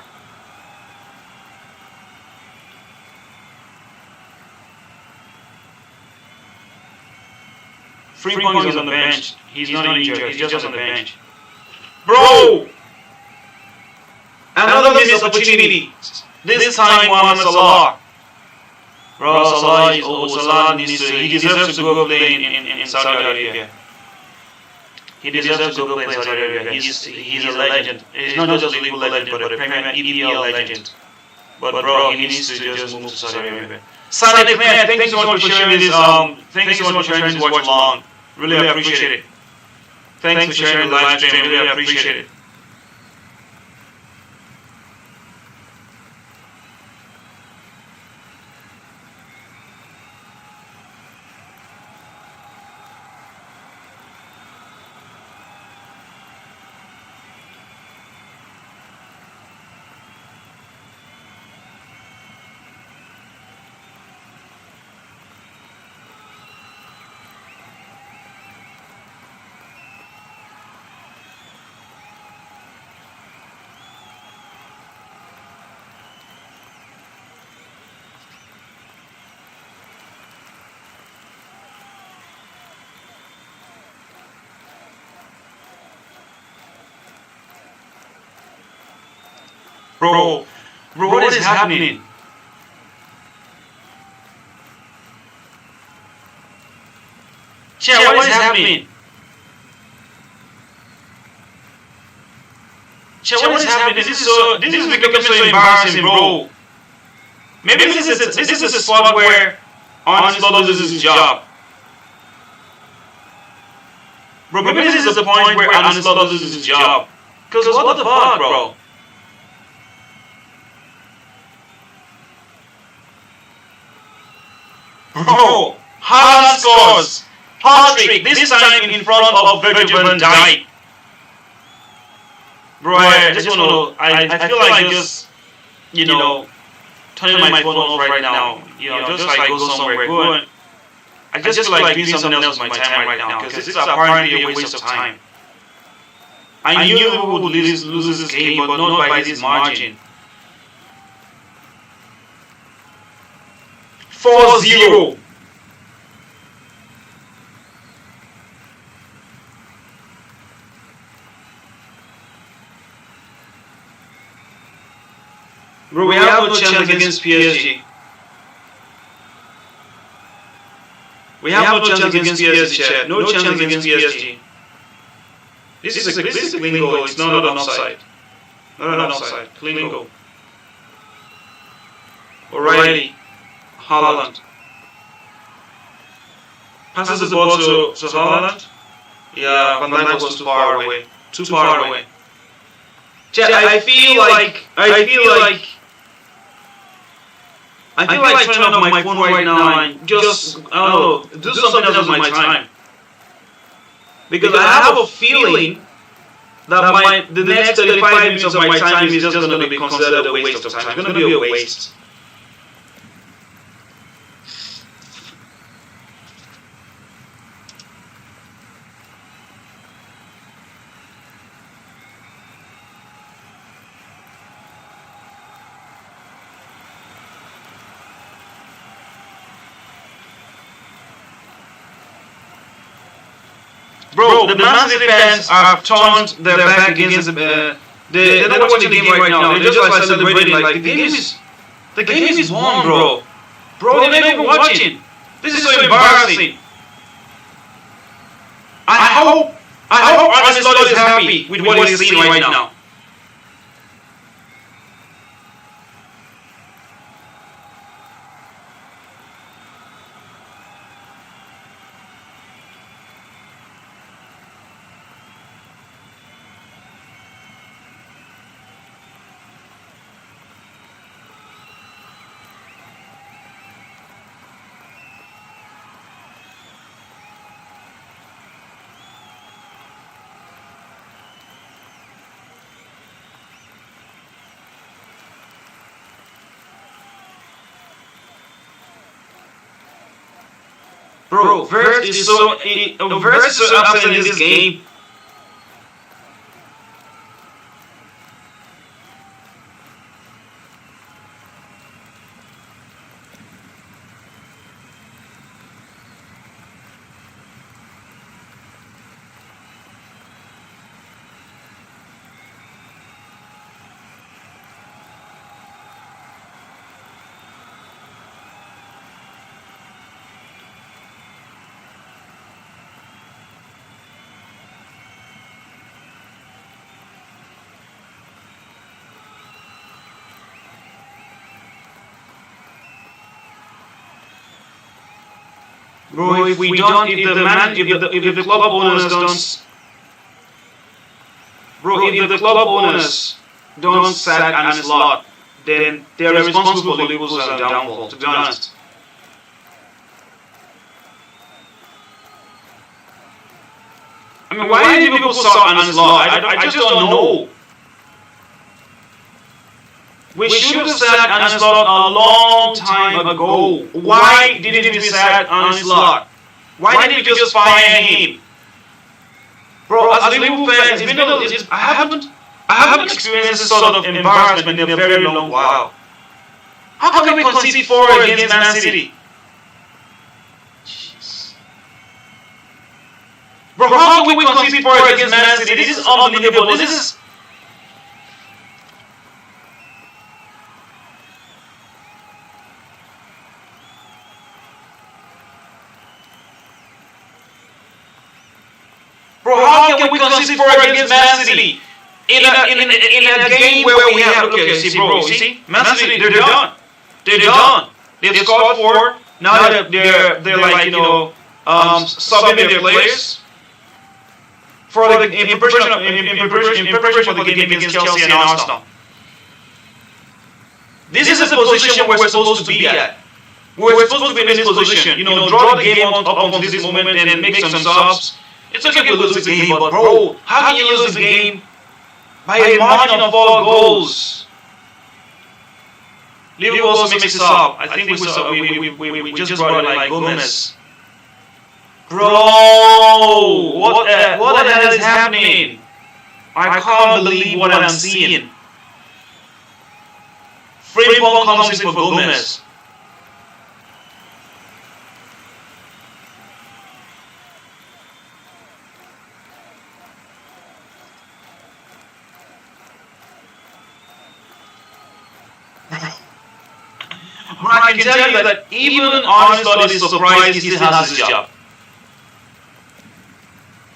3 points is on the bench. He's not injured. He's just on the bench. Bro! Another missed opportunity. This time, Mohamed Salah. Bro, Salah needs to. He deserves to go play in Saudi Arabia. He deserves to go play in Saudi Arabia. He's a legend. He's not just a Liverpool legend, but a Premier EPL legend. But bro, he needs to just move to Saudi Arabia. Sadiq, man, thank you so much for sharing this. Thank you so much for sharing this watch along. Really appreciate it. Thanks for sharing the live stream. Really appreciate it. Bro, what is happening? Chat, what is happening? Chat, what is happening? This is becoming so embarrassing, bro. Maybe this is a spot where Arne Slot loses his job. Bro, maybe this is the point where Arne Slot loses his job. Because what the fuck, bro? Bro, Haaland scores! Hat-trick, this time in front of Virgil van Dijk. Bro, I just want to, I feel like just, you know, turning my phone off right now, you know, just like go somewhere, I just feel like doing something else with my time right now, because this is apparently a waste of time. I knew Liverpool would lose this game, but not by this margin. 4-0. Bro, we have no chance against PSG. We have no chance against PSG, chat. No chance against PSG. This is a clean goal. It's not an offside. Not an offside. Clean goal. O'Reilly. Haaland. Passes the ball to Haaland. Yeah, Van Dijk was too far away. Too far away. Chat, I feel like turning off my phone right now and just, I don't know, do something else with my time. Because I have a feeling that the next 35 minutes of my time is just going to be considered a waste of time. It's going to be a waste. Bro, the Man City fans have turned their back against they're not watching the game right now. They're just like celebrating like the game is won, bro. Bro, they're not even watching. This is so embarrassing. I hope Arne Slot is happy with what he's seeing right now. Bro, Vert is so absent in this game. Bro, if the club owners don't, bro, if the club owners don't sack Arne Slot, then they're responsible for Liverpool's downfall. To be honest. I mean, why did Liverpool sack Arne Slot? I just don't know. We should have sacked Arne Slot a long time ago. Why didn't we sack Arne Slot? Why didn't we just fire him? Bro, as a Liverpool fan, I haven't experienced this sort of embarrassment in a very long while. How can we concede 4 against Man City? Jeez. Bro, how can we concede 4 against Man City? This is unbelievable. This is... Bro, how can we concede 4 against Man City in a game where we have... Okay, see, bro, you see? Man City, they're done. They're done. They've scored 4. Now they're like, you know, subbing their players for the in preparation for the game against Chelsea and Arsenal. This is the position we're supposed to be at. We're supposed to be in this position, you know, draw the game up until this moment and then make some subs. It's okay if we lose the game, but bro, how can you lose the game by a margin of 4 goals? Liverpool also makes a sub. I think we just brought in like Gomez. Bro, what the hell is happening? I can't believe what I'm seeing. Frimpong comes in for Gomez. I can tell you that even Arne Slot is surprised he still has his job.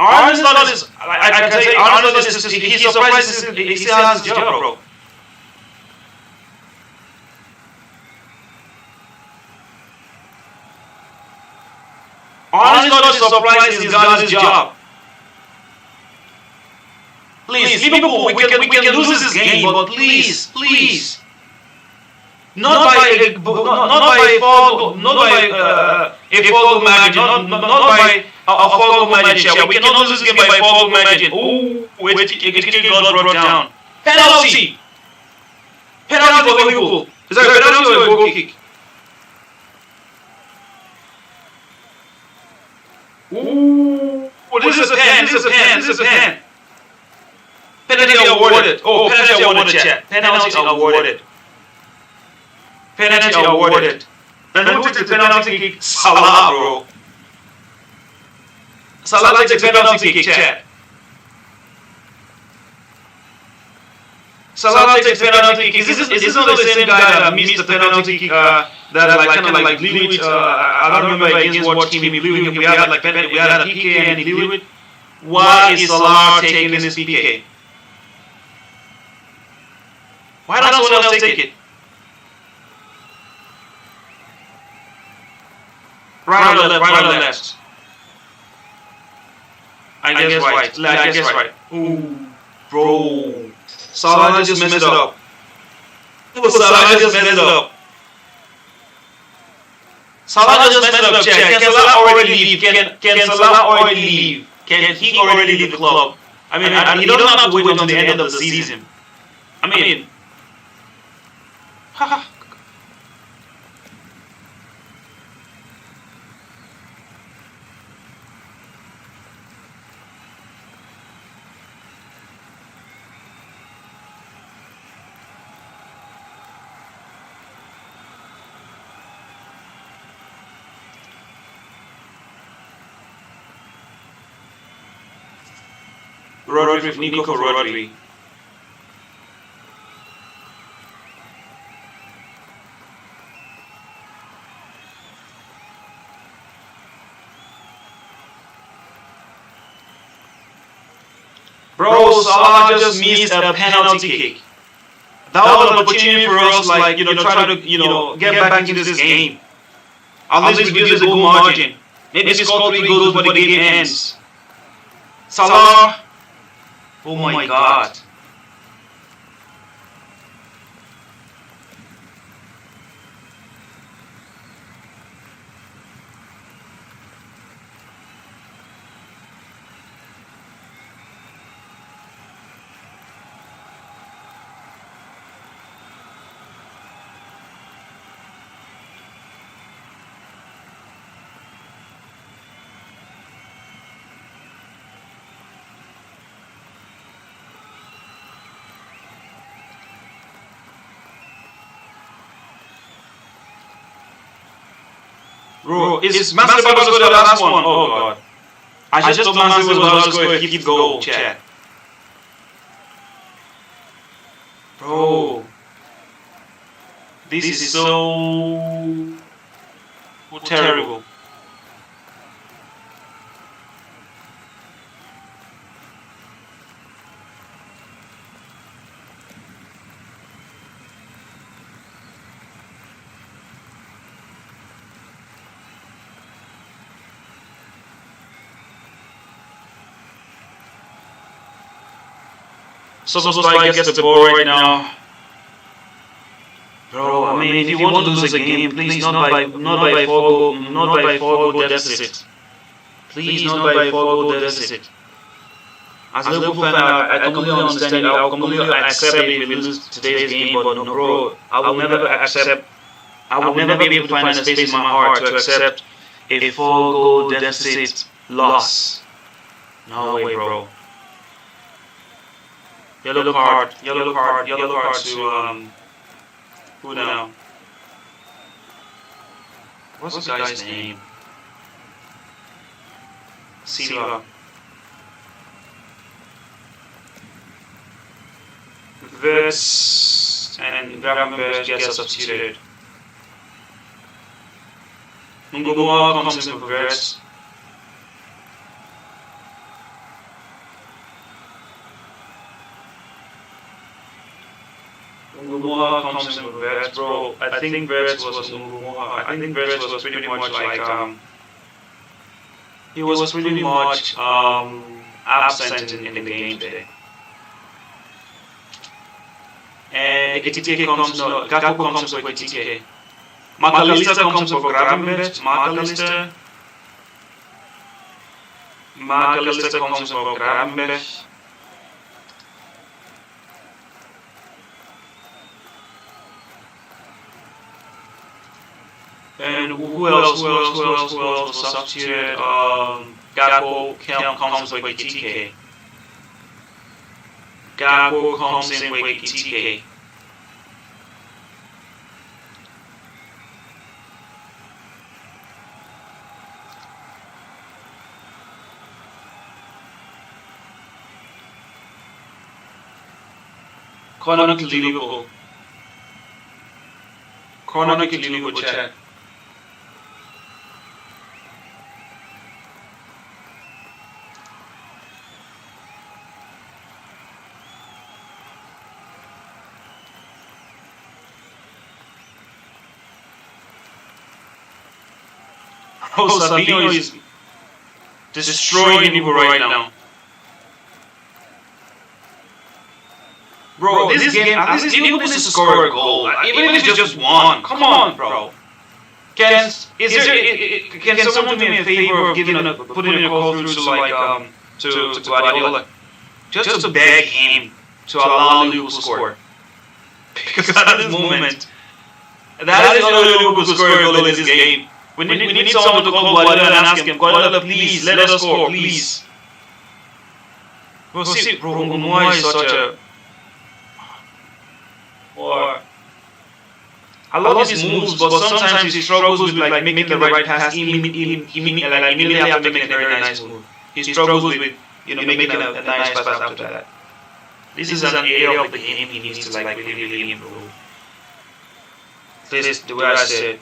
Arne Slot is, I can say, Arne Slot is just, he's surprised he still has his job, bro. Arne Slot is surprised he's got his job. Please, Liverpool, we can lose this game, but please. Not by a 4-goal margin, not by a 4-goal margin. We cannot lose this game by a 4-goal margin. Ooh, it got brought down. Penalty for Liverpool. Is that a penalty or a goal kick? Ooh, this is a pen. Penalty awarded. Oh, penalty awarded, chat. Penalty awarded. Penalty awarded. And who took the penalty kick? Salah, bro. Salah takes the penalty kick, chat. Salah takes the penalty kick. Is this not the same guy that missed the penalty kick? That like blew it. I don't remember against what team he blew it. We had a PK and he blew it. Why is Salah taking this PK? Why not someone else take it? Right or left? I guess right. Ooh, bro. Salah just messed it up. Salah just messed it up. Can Salah already leave? Can Salah already leave? Can he already leave the club? I mean, he doesn't have to wait until the end of the season. I mean, Rodri. Bro, Salah just missed a penalty kick. That was an opportunity for us, try to, get back into this game. At least reduce the goal margin. Maybe score 3 goals before the game ends. Salah. Oh my God. Bro, is Master about to score the last one? Oh God. I just thought Master was about to score a fifth goal, chat. Bro. This is so terrible. So gets the ball right now. Bro, I mean, if you want to lose a game, please not by four goal deficit. Please not by four goal deficit. As a Liverpool fan, I completely understand it. I completely accept it if we lose today's game, but no, bro, I will never accept. I will never be able to find a space in my heart to accept a four goal deficit loss. No way, bro. Yellow card to who now? What's the guy's name? Silva. Wirtz and Gravenberg get substituted. Mungomoa comes in for Wirtz. Mungomoa comes in for Wirtz, bro. I think Wirtz was Mungomoa. I think Wirtz was pretty much like he was pretty much absent in the game today. And Ekitike comes, no, Gakpo comes for Ekitike. McAllister comes for Gravenberch. McAllister comes for Gravenberch. And who else was substituted? Gakpo comes for Ekitike. Gakpo comes in with Ekitike. Corner to Liverpool. Corner to Liverpool chat. Oh, Sabino is destroying Liverpool right now. Bro, this game, at least Liverpool needs to score a goal. Even if it's just one. Come on, bro. Can someone do me a favor of putting a call through to Guardiola? Just to beg him to allow Liverpool to score. Because at this moment, that is the only Liverpool to score a goal in this game. We need someone to call Guardiola and ask him, Guardiola, please, let us score, please. Well, see, bro, Mungomoa is such a... Or I love his moves, but sometimes he struggles with like making the right pass immediately after making a very nice move. He struggles with making a nice pass after that. This is an area of the game he needs to like really improve. This is the way I said.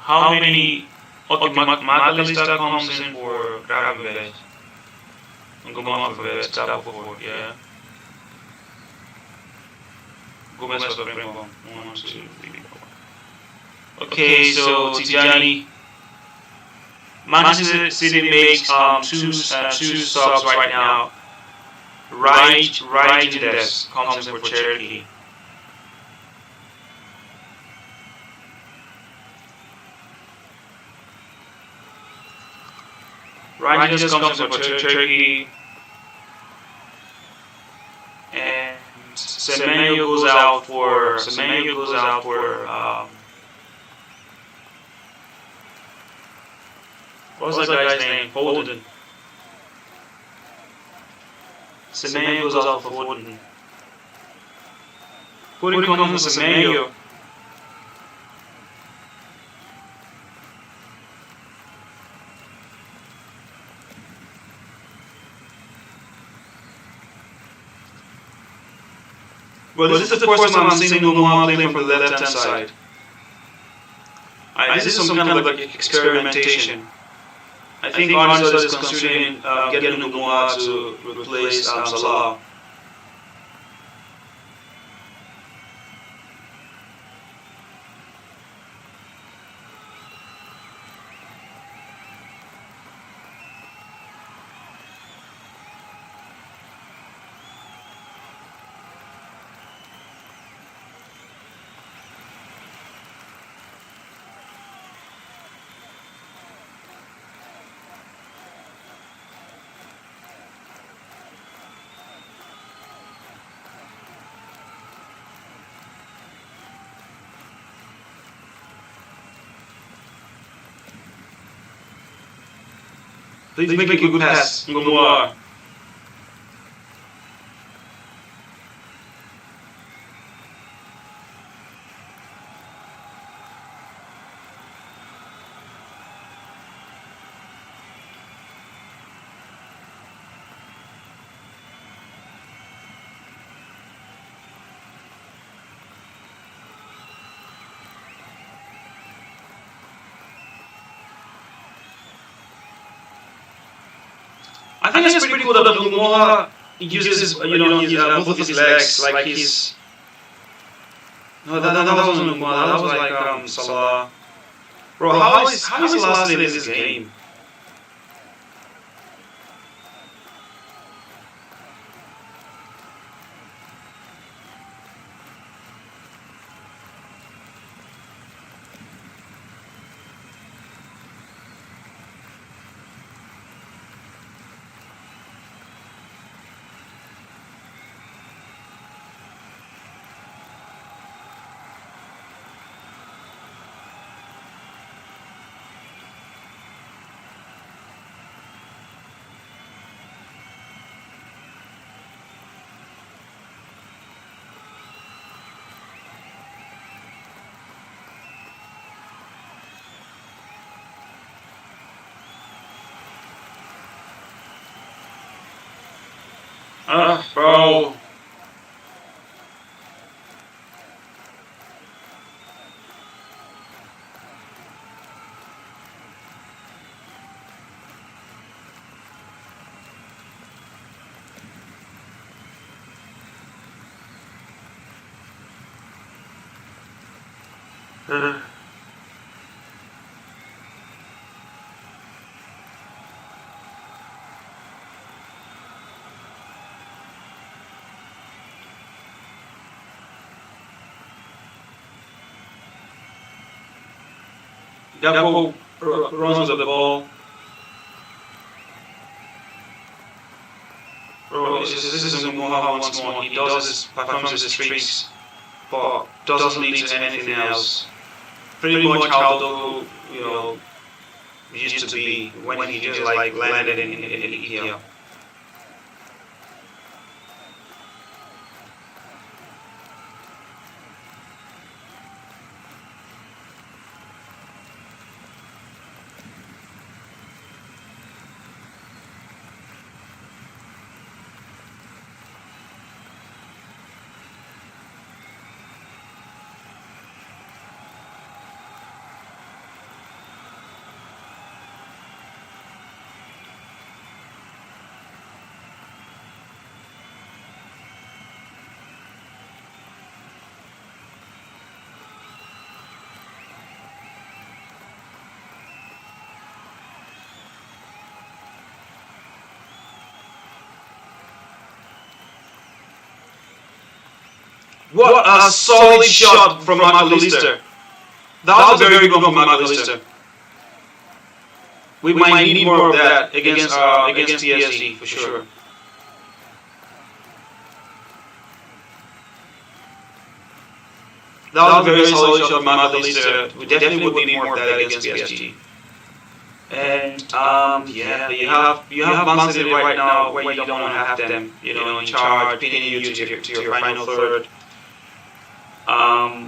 How many? Okay, McAllister comes in for Gravenberch. And Gomez for Wirtz, tap forward, yeah. Gomez for Bremo. 1, 2, 3, 4. Okay, so Tijani. Manchester City makes two subs right now. Right in this comes in for Cherokee. Ryan just comes in for Turkey, and Semenyo goes out for what's that guy's name? Foden. Semenyo goes out for Foden. Foden comes for Semenyo. Well, this is the first time I'm seeing Mungomoa playing from the left-hand side. This is some kind of like experimentation. I think Arne Slot is considering getting Mungomoa to replace Salah. Please make a good pass, Ngomua. I think it's pretty cool that Ngomua uses, both of his legs, like he's... No, that wasn't Ngomua, that was like Salah. Bro, how is he lasting in this game? Bro. Gakpo runs with the ball. Bro, this is Ngomua once more. He does his performs his tricks, but doesn't lead to anything else. Pretty much how Dogo, used to be when he just like landed in here. What a solid shot from McAllister. That was a very good one from McAllister. We might need more of that against PSG for sure. That was a very solid shot from McAllister. We definitely would need more of that against PSG. And yeah, you have Man City right now where you don't want to have them, in charge, pinning you to your final third.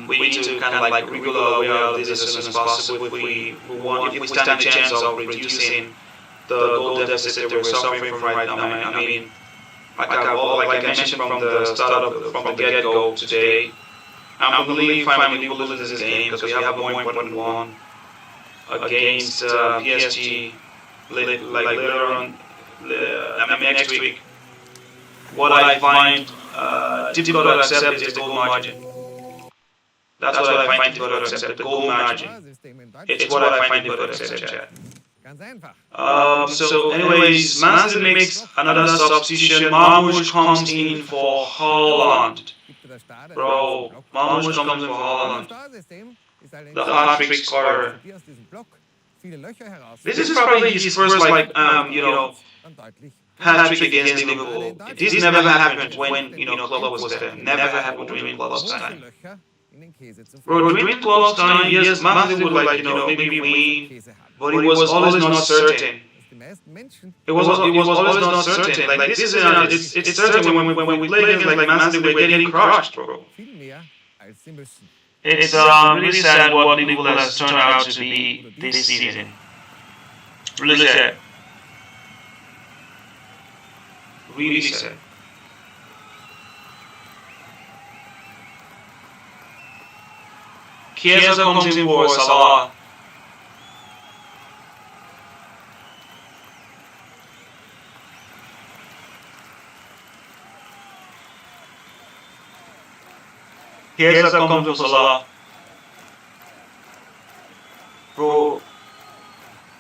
We need to kind of like wriggle our way out of this as soon as possible if we stand a chance of reducing the goal deficit that we're suffering from right now. I mean, like I mentioned from the start from the get-go today, I'm believing finally we'll lose this game because we have a more important one against PSG later on, next week. What I find difficult to accept is the goal margin. That's what I find difficult to accept, the goal margin. It's what I find difficult to accept, Chad. So anyways, Man City makes another substitution. Marmoush comes in for Haaland. Bro, Marmoush comes in for Haaland. The hat-trick scorer. This is probably his first, hat-trick against Liverpool. This never happened when, Klopp was there. Never happened during Klopp's time. Bro, during Klopp's time, yes, Man City would maybe win, but it was always not certain. it was always not certain. Like this is it's certain when we play against like Man City, we're getting crushed, bro. It's really sad what Liverpool has turned out to be this season. Really sad. Really sad. Chiesa comes in for Salah. Chiesa comes for Salah. Bro,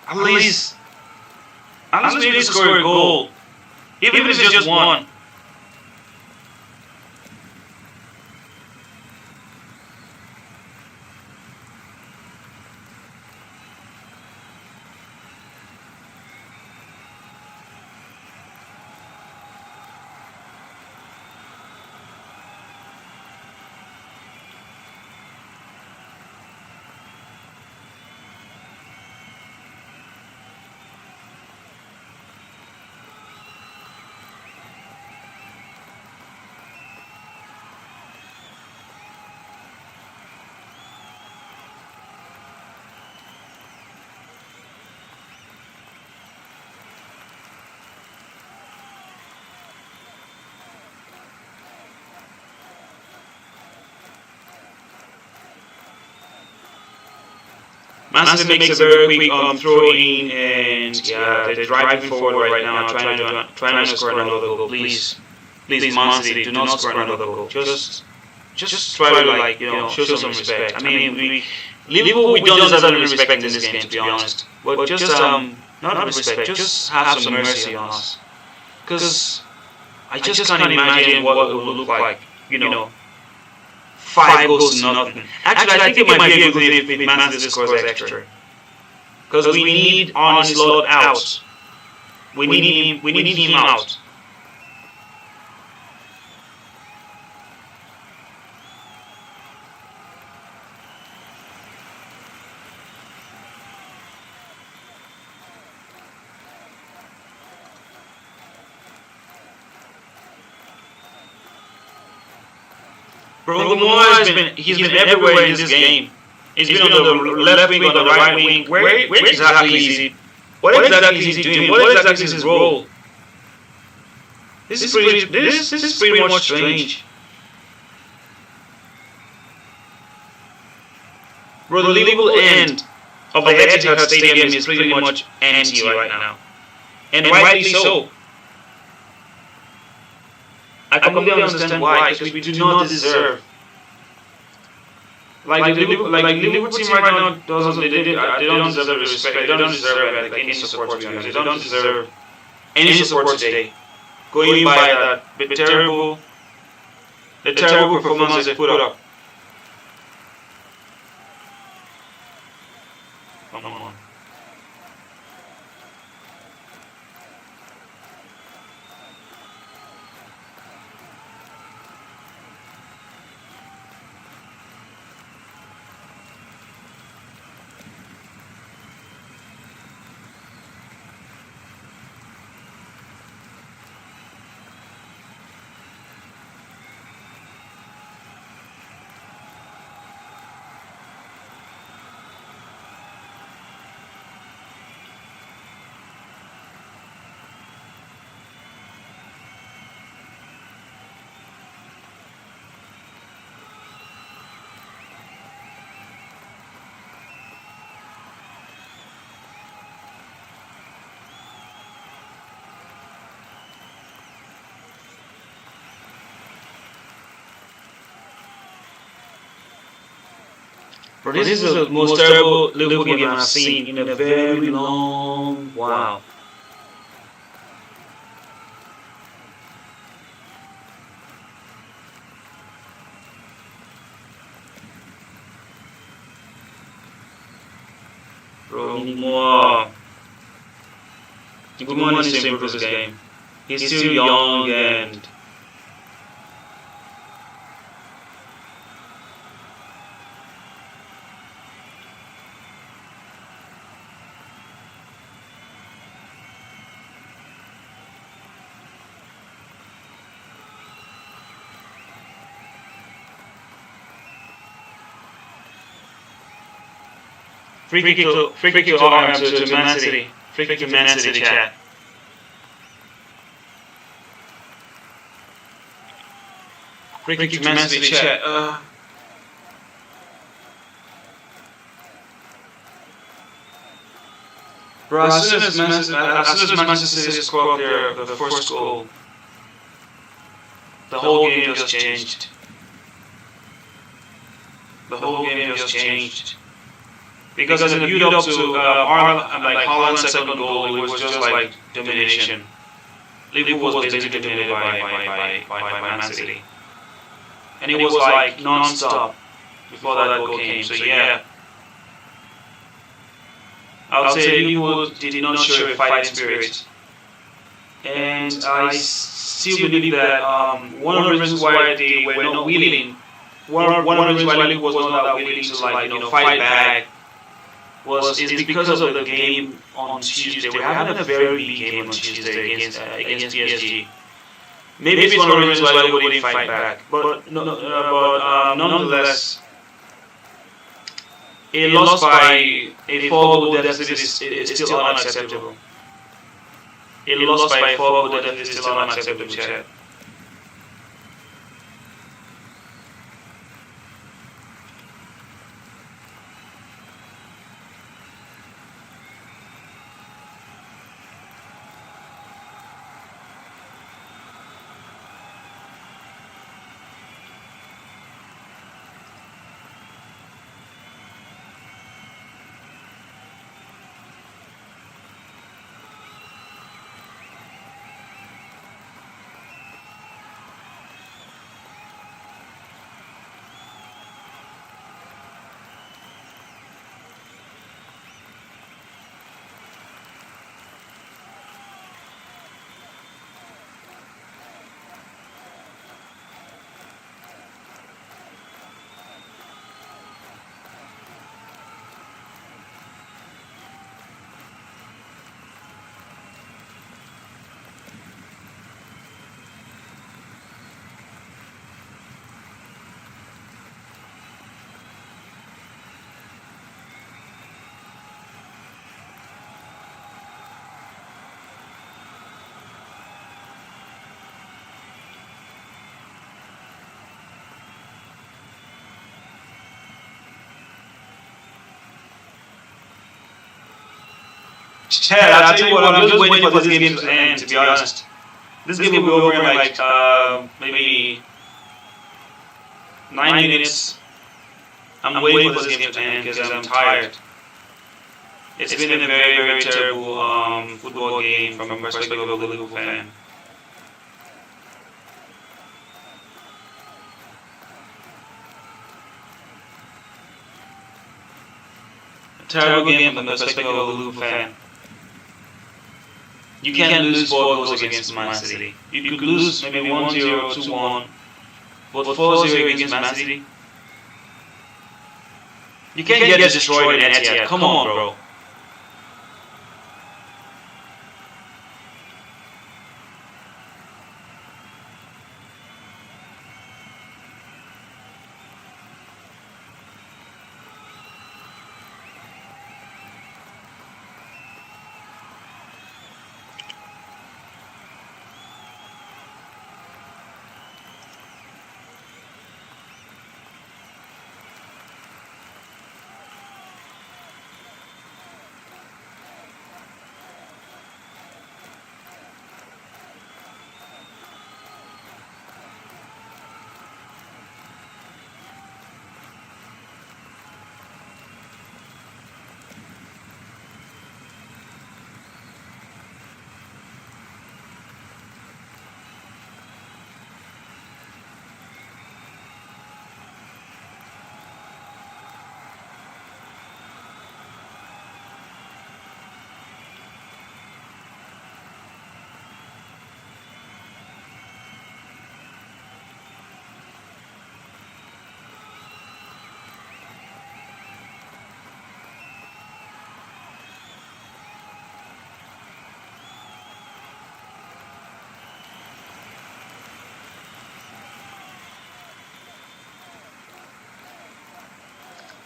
at least we need to score a goal. Even if it's just one. Man City makes a very quick throw in, and yeah, they're driving forward right now, trying to score another goal. Please, Man City, do not score another goal. Just try to show some respect. I mean, Liverpool, we don't deserve any respect in this game, to be honest. But just not respect, just have some mercy on us. Because I just can't imagine what it will look like, 5 goals to nothing. Actually, I think it might be a good thing if Man City scores extra. Because we need Arne Slot out. We need him out. Bruno has been everywhere in this game. He's been on the left wing, on the right wing. Where exactly is he? What exactly is he doing? What exactly is his role? This is pretty much strange. Bro, the Liverpool end of the Etihad Stadium is pretty much empty right now, and rightly so. I completely understand why, because we do not deserve. Like the Liverpool team right now they don't deserve the respect. They don't deserve any support, to be honest. They don't deserve any support today. Going by the terrible performance they put up. Come on. Bro, this is the most terrible Liverpool game I've seen in a very long while. Bro, we need more. Good morning to improve this game. He's still young and free kick to Man City. Free kick to Man City, chat. Free kick to Man City, chat. Bro, as soon as Manchester City scored the first goal, the whole game just changed. The whole game just changed. Because in the build up to Haaland's second goal, it was just like domination. Liverpool was basically dominated by Man City. And it was like non-stop before that goal came. So yeah, I would say Liverpool did not show a fighting spirit. And I still believe that one of the reasons why they were not willing, one of the reasons why Liverpool was not that willing to fight back is because of the game on Tuesday. We're having a very big game on Tuesday against PSG. Maybe it's one of the reasons why they wouldn't fight back. But nonetheless, a loss by a 4-goal deficit is still unacceptable. A loss by a 4-goal deficit is still unacceptable, chat. Chad, I'll tell you what, I'm just waiting for this game to end, to be honest. This game will be over in like maybe 9 minutes. I'm waiting for this game to end because I'm tired. It's been a very, very terrible football game from a perspective of a Liverpool fan. A terrible game from the perspective of a Liverpool fan. You can't lose 4 goals against Man City. You could lose maybe 1-0, 2-1, but 4-0 against Man City. You can't get destroyed in Etihad. Come on, bro.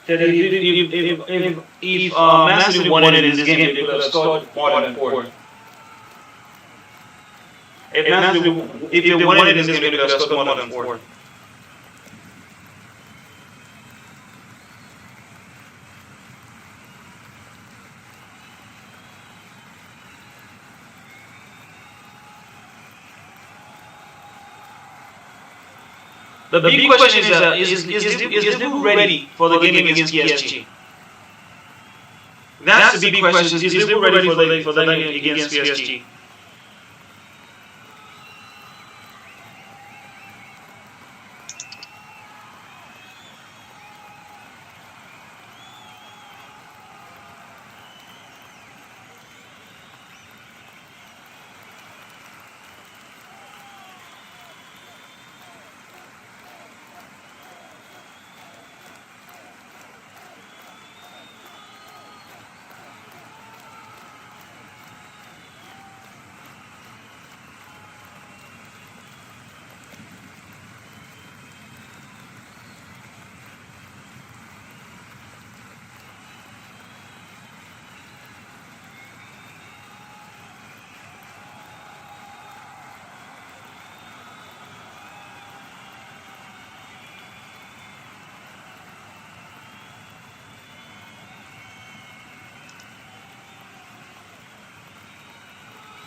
that if Man City won it in this game, they could have scored more than 4. If Man City, if they won it in this game, they could have scored more than 4. The big question is Liverpool ready for the game against PSG? That's the big question. Is Liverpool ready for the game against PSG?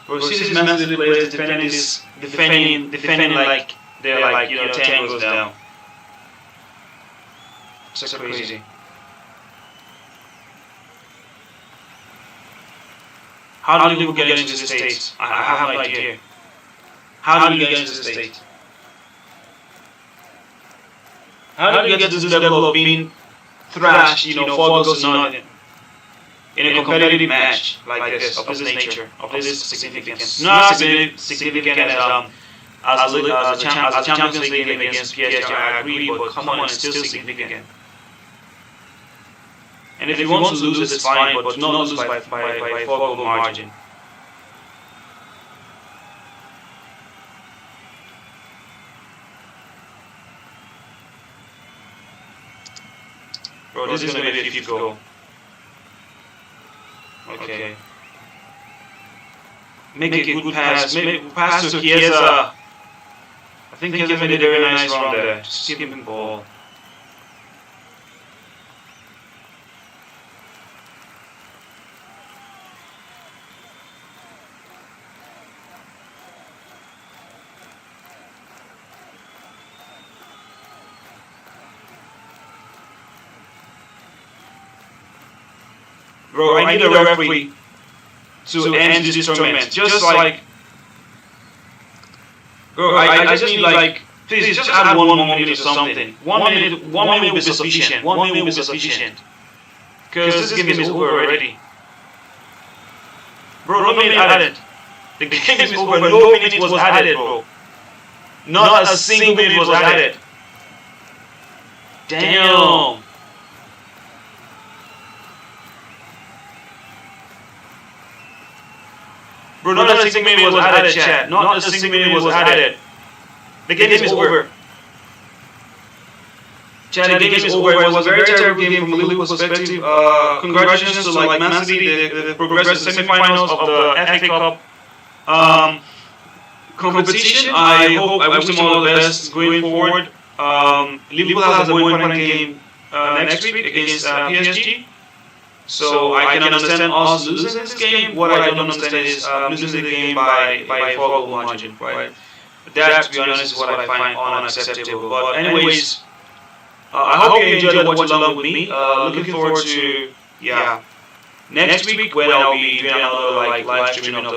Bro, see these Man City players defending like they're like 10 goes down. So crazy. How did Liverpool get into this state? I have no idea. How did we get into this state? How did we get to this level of being thrashed, 4 goals to nothing? In a competitive match like this, of this nature, of this significance. Not as significant as a Champions League game against PSG, I agree, but come on, it's still significant. And if you want to lose, it's fine, but not lose by 4-goal margin. Bro, this is going to be a 5th goal. Okay. Make a good pass. Pass to Chiesa. I think Chiesa made a very nice run there. Just keep him ball. Bro, I need a referee to end this tournament. Just like, bro, I just need please just add one more minute or something. 1 minute will be sufficient. 1 minute will be sufficient. Because this game is over already. Bro, no minute added. The game is over. No minute was added, bro. Not a single minute was added. Damn. Bro, not a single minute was added, chat. Not a single minute was added. The game is over. Chat, the game is over. It was a very terrible game from a Liverpool perspective. Congratulations to Man City. They progressed to the semi-finals of the FA Cup competition. I wish them all the best going forward. Liverpool has a more important game next week against PSG. So I can understand us losing this game. What I don't understand is losing the game by 4-goal margin, right? That, to be honest, is what I find unacceptable. But anyways, I hope you enjoyed watching along with me. Looking forward to next week when I'll be doing another live streaming of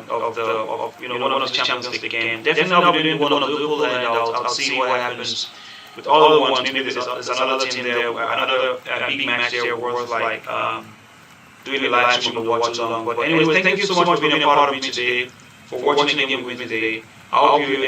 one of the Champions League game. Definitely I'll be doing one of Liverpool, and I'll see what happens with all the ones. Maybe there's another team there, another big match there worth doing a live stream or watch along. But anyways, thank you so much for being a part of me today, for watching the game with me today. I hope you